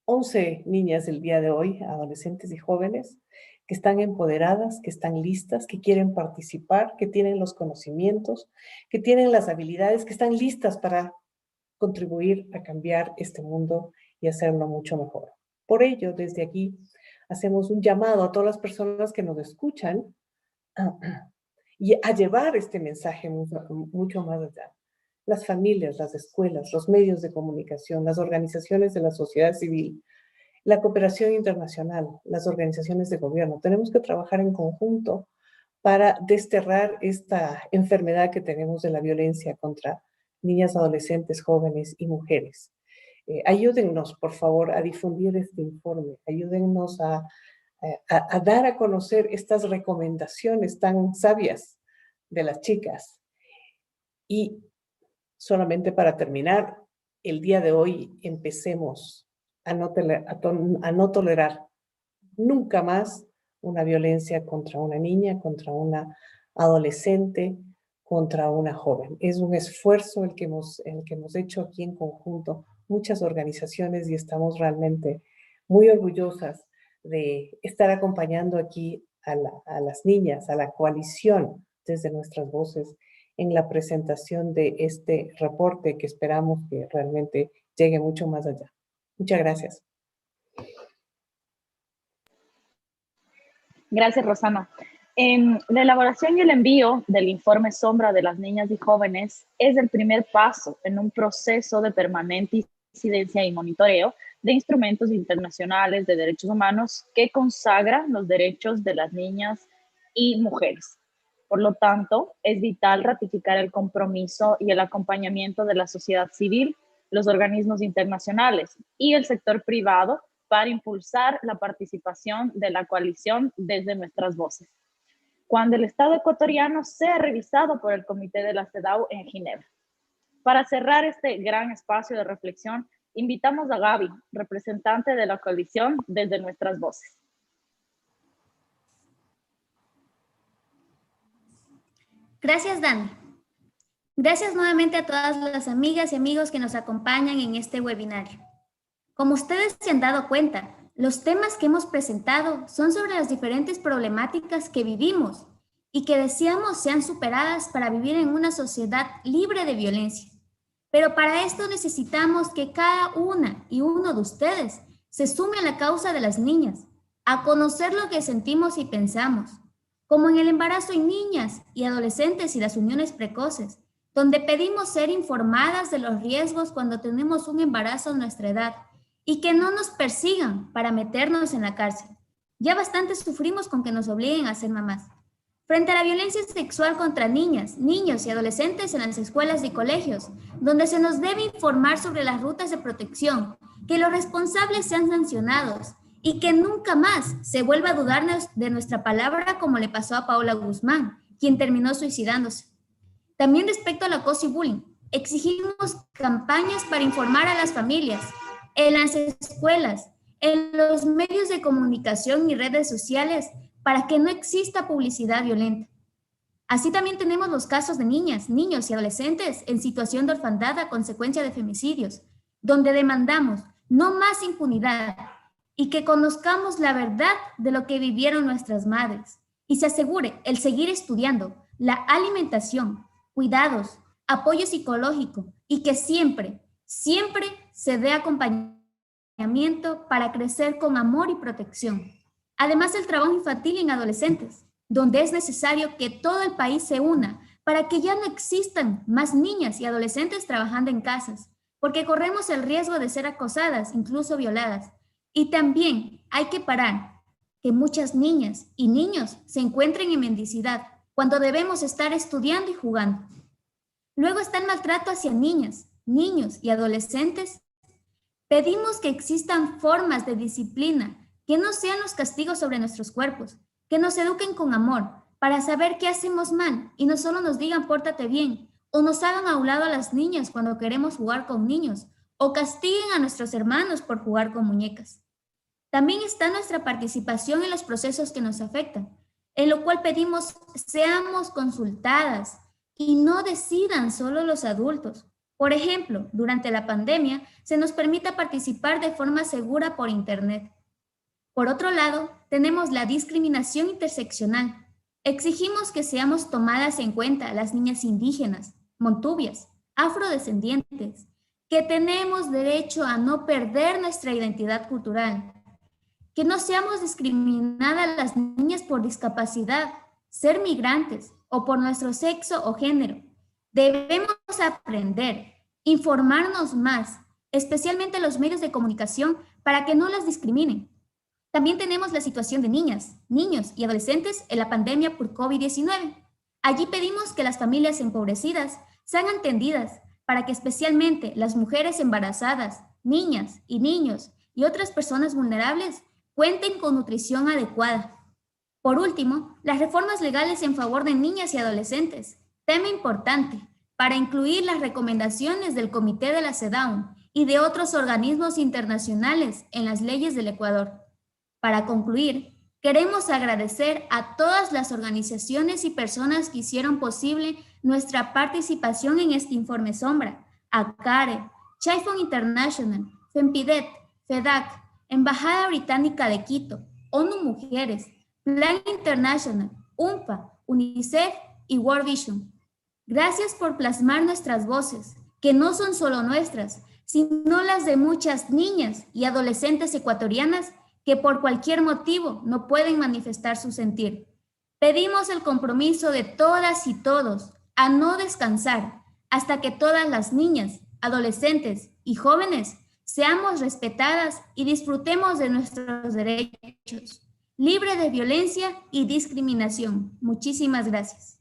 11 niñas el día de hoy, adolescentes y jóvenes, que están empoderadas, que están listas, que quieren participar, que tienen los conocimientos, que tienen las habilidades, que están listas para contribuir a cambiar este mundo y hacerlo mucho mejor. Por ello, desde aquí, hacemos un llamado a todas las personas que nos escuchan y a llevar este mensaje mucho más allá. Las familias, las escuelas, los medios de comunicación, las organizaciones de la sociedad civil, la cooperación internacional, las organizaciones de gobierno. Tenemos que trabajar en conjunto para desterrar esta enfermedad que tenemos de la violencia contra niñas, adolescentes, jóvenes y mujeres. Ayúdennos, por favor, a difundir este informe. Ayúdennos a dar a conocer estas recomendaciones tan sabias de las chicas. Y solamente para terminar, el día de hoy empecemos a no tolerar nunca más una violencia contra una niña, contra una adolescente, contra una joven. Es un esfuerzo el que hemos hecho aquí en conjunto muchas organizaciones y estamos realmente muy orgullosas de estar acompañando aquí a las niñas, a la coalición desde nuestras voces en la presentación de este reporte que esperamos que realmente llegue mucho más allá. Muchas gracias. Gracias, Rosana. La elaboración y el envío del informe Sombra de las niñas y jóvenes es el primer paso en un proceso de permanente incidencia y monitoreo de instrumentos internacionales de derechos humanos que consagra los derechos de las niñas y mujeres. Por lo tanto, es vital ratificar el compromiso y el acompañamiento de la sociedad civil, los organismos internacionales y el sector privado para impulsar la participación de la coalición desde nuestras voces. Cuando el Estado ecuatoriano sea revisado por el Comité de la CEDAW en Ginebra. Para cerrar este gran espacio de reflexión, invitamos a Gaby, representante de la coalición desde nuestras voces. Gracias, Dani. Gracias nuevamente a todas las amigas y amigos que nos acompañan en este webinario. Como ustedes se han dado cuenta, los temas que hemos presentado son sobre las diferentes problemáticas que vivimos y que deseamos sean superadas para vivir en una sociedad libre de violencia. Pero para esto necesitamos que cada una y uno de ustedes se sume a la causa de las niñas, a conocer lo que sentimos y pensamos, como en el embarazo en niñas y adolescentes y las uniones precoces, donde pedimos ser informadas de los riesgos cuando tenemos un embarazo a nuestra edad y que no nos persigan para meternos en la cárcel. Ya bastante sufrimos con que nos obliguen a ser mamás. Frente a la violencia sexual contra niñas, niños y adolescentes en las escuelas y colegios, donde se nos debe informar sobre las rutas de protección, que los responsables sean sancionados y que nunca más se vuelva a dudarnos de nuestra palabra como le pasó a Paola Guzmán, quien terminó suicidándose. También respecto al acoso y bullying, exigimos campañas para informar a las familias, en las escuelas, en los medios de comunicación y redes sociales, para que no exista publicidad violenta. Así también tenemos los casos de niñas, niños y adolescentes en situación de orfandad a consecuencia de femicidios, donde demandamos no más impunidad y que conozcamos la verdad de lo que vivieron nuestras madres y se asegure el seguir estudiando, la alimentación, cuidados, apoyo psicológico y que siempre se dé acompañamiento para crecer con amor y protección. Además, el trabajo infantil en adolescentes, donde es necesario que todo el país se una para que ya no existan más niñas y adolescentes trabajando en casas, porque corremos el riesgo de ser acosadas, incluso violadas. Y también hay que parar que muchas niñas y niños se encuentren en mendicidad cuando debemos estar estudiando y jugando. Luego está el maltrato hacia niñas, niños y adolescentes. Pedimos que existan formas de disciplina que no sean los castigos sobre nuestros cuerpos, que nos eduquen con amor para saber qué hacemos mal y no solo nos digan pórtate bien o nos hagan a un lado a las niñas cuando queremos jugar con niños o castiguen a nuestros hermanos por jugar con muñecas. También está nuestra participación en los procesos que nos afectan, en lo cual pedimos seamos consultadas y no decidan solo los adultos. Por ejemplo, durante la pandemia se nos permita participar de forma segura por Internet. Por otro lado, tenemos la discriminación interseccional. Exigimos que seamos tomadas en cuenta las niñas indígenas, montubias, afrodescendientes, que tenemos derecho a no perder nuestra identidad cultural, que no seamos discriminadas las niñas por discapacidad, ser migrantes o por nuestro sexo o género. Debemos aprender, informarnos más, especialmente los medios de comunicación, para que no las discriminen. También tenemos la situación de niñas, niños y adolescentes en la pandemia por COVID-19. Allí pedimos que las familias empobrecidas sean atendidas para que especialmente las mujeres embarazadas, niñas y niños y otras personas vulnerables cuenten con nutrición adecuada. Por último, las reformas legales en favor de niñas y adolescentes, tema importante para incluir las recomendaciones del Comité de la CEDAW y de otros organismos internacionales en las leyes del Ecuador. Para concluir, queremos agradecer a todas las organizaciones y personas que hicieron posible nuestra participación en este informe sombra, a CARE, Chiffon International, FEMPIDET, FEDAC, Embajada Británica de Quito, ONU Mujeres, Plan International, UNPA, UNICEF y World Vision. Gracias por plasmar nuestras voces, que no son solo nuestras, sino las de muchas niñas y adolescentes ecuatorianas que por cualquier motivo no pueden manifestar su sentir. Pedimos el compromiso de todas y todos a no descansar hasta que todas las niñas, adolescentes y jóvenes seamos respetadas y disfrutemos de nuestros derechos, libre de violencia y discriminación. Muchísimas gracias.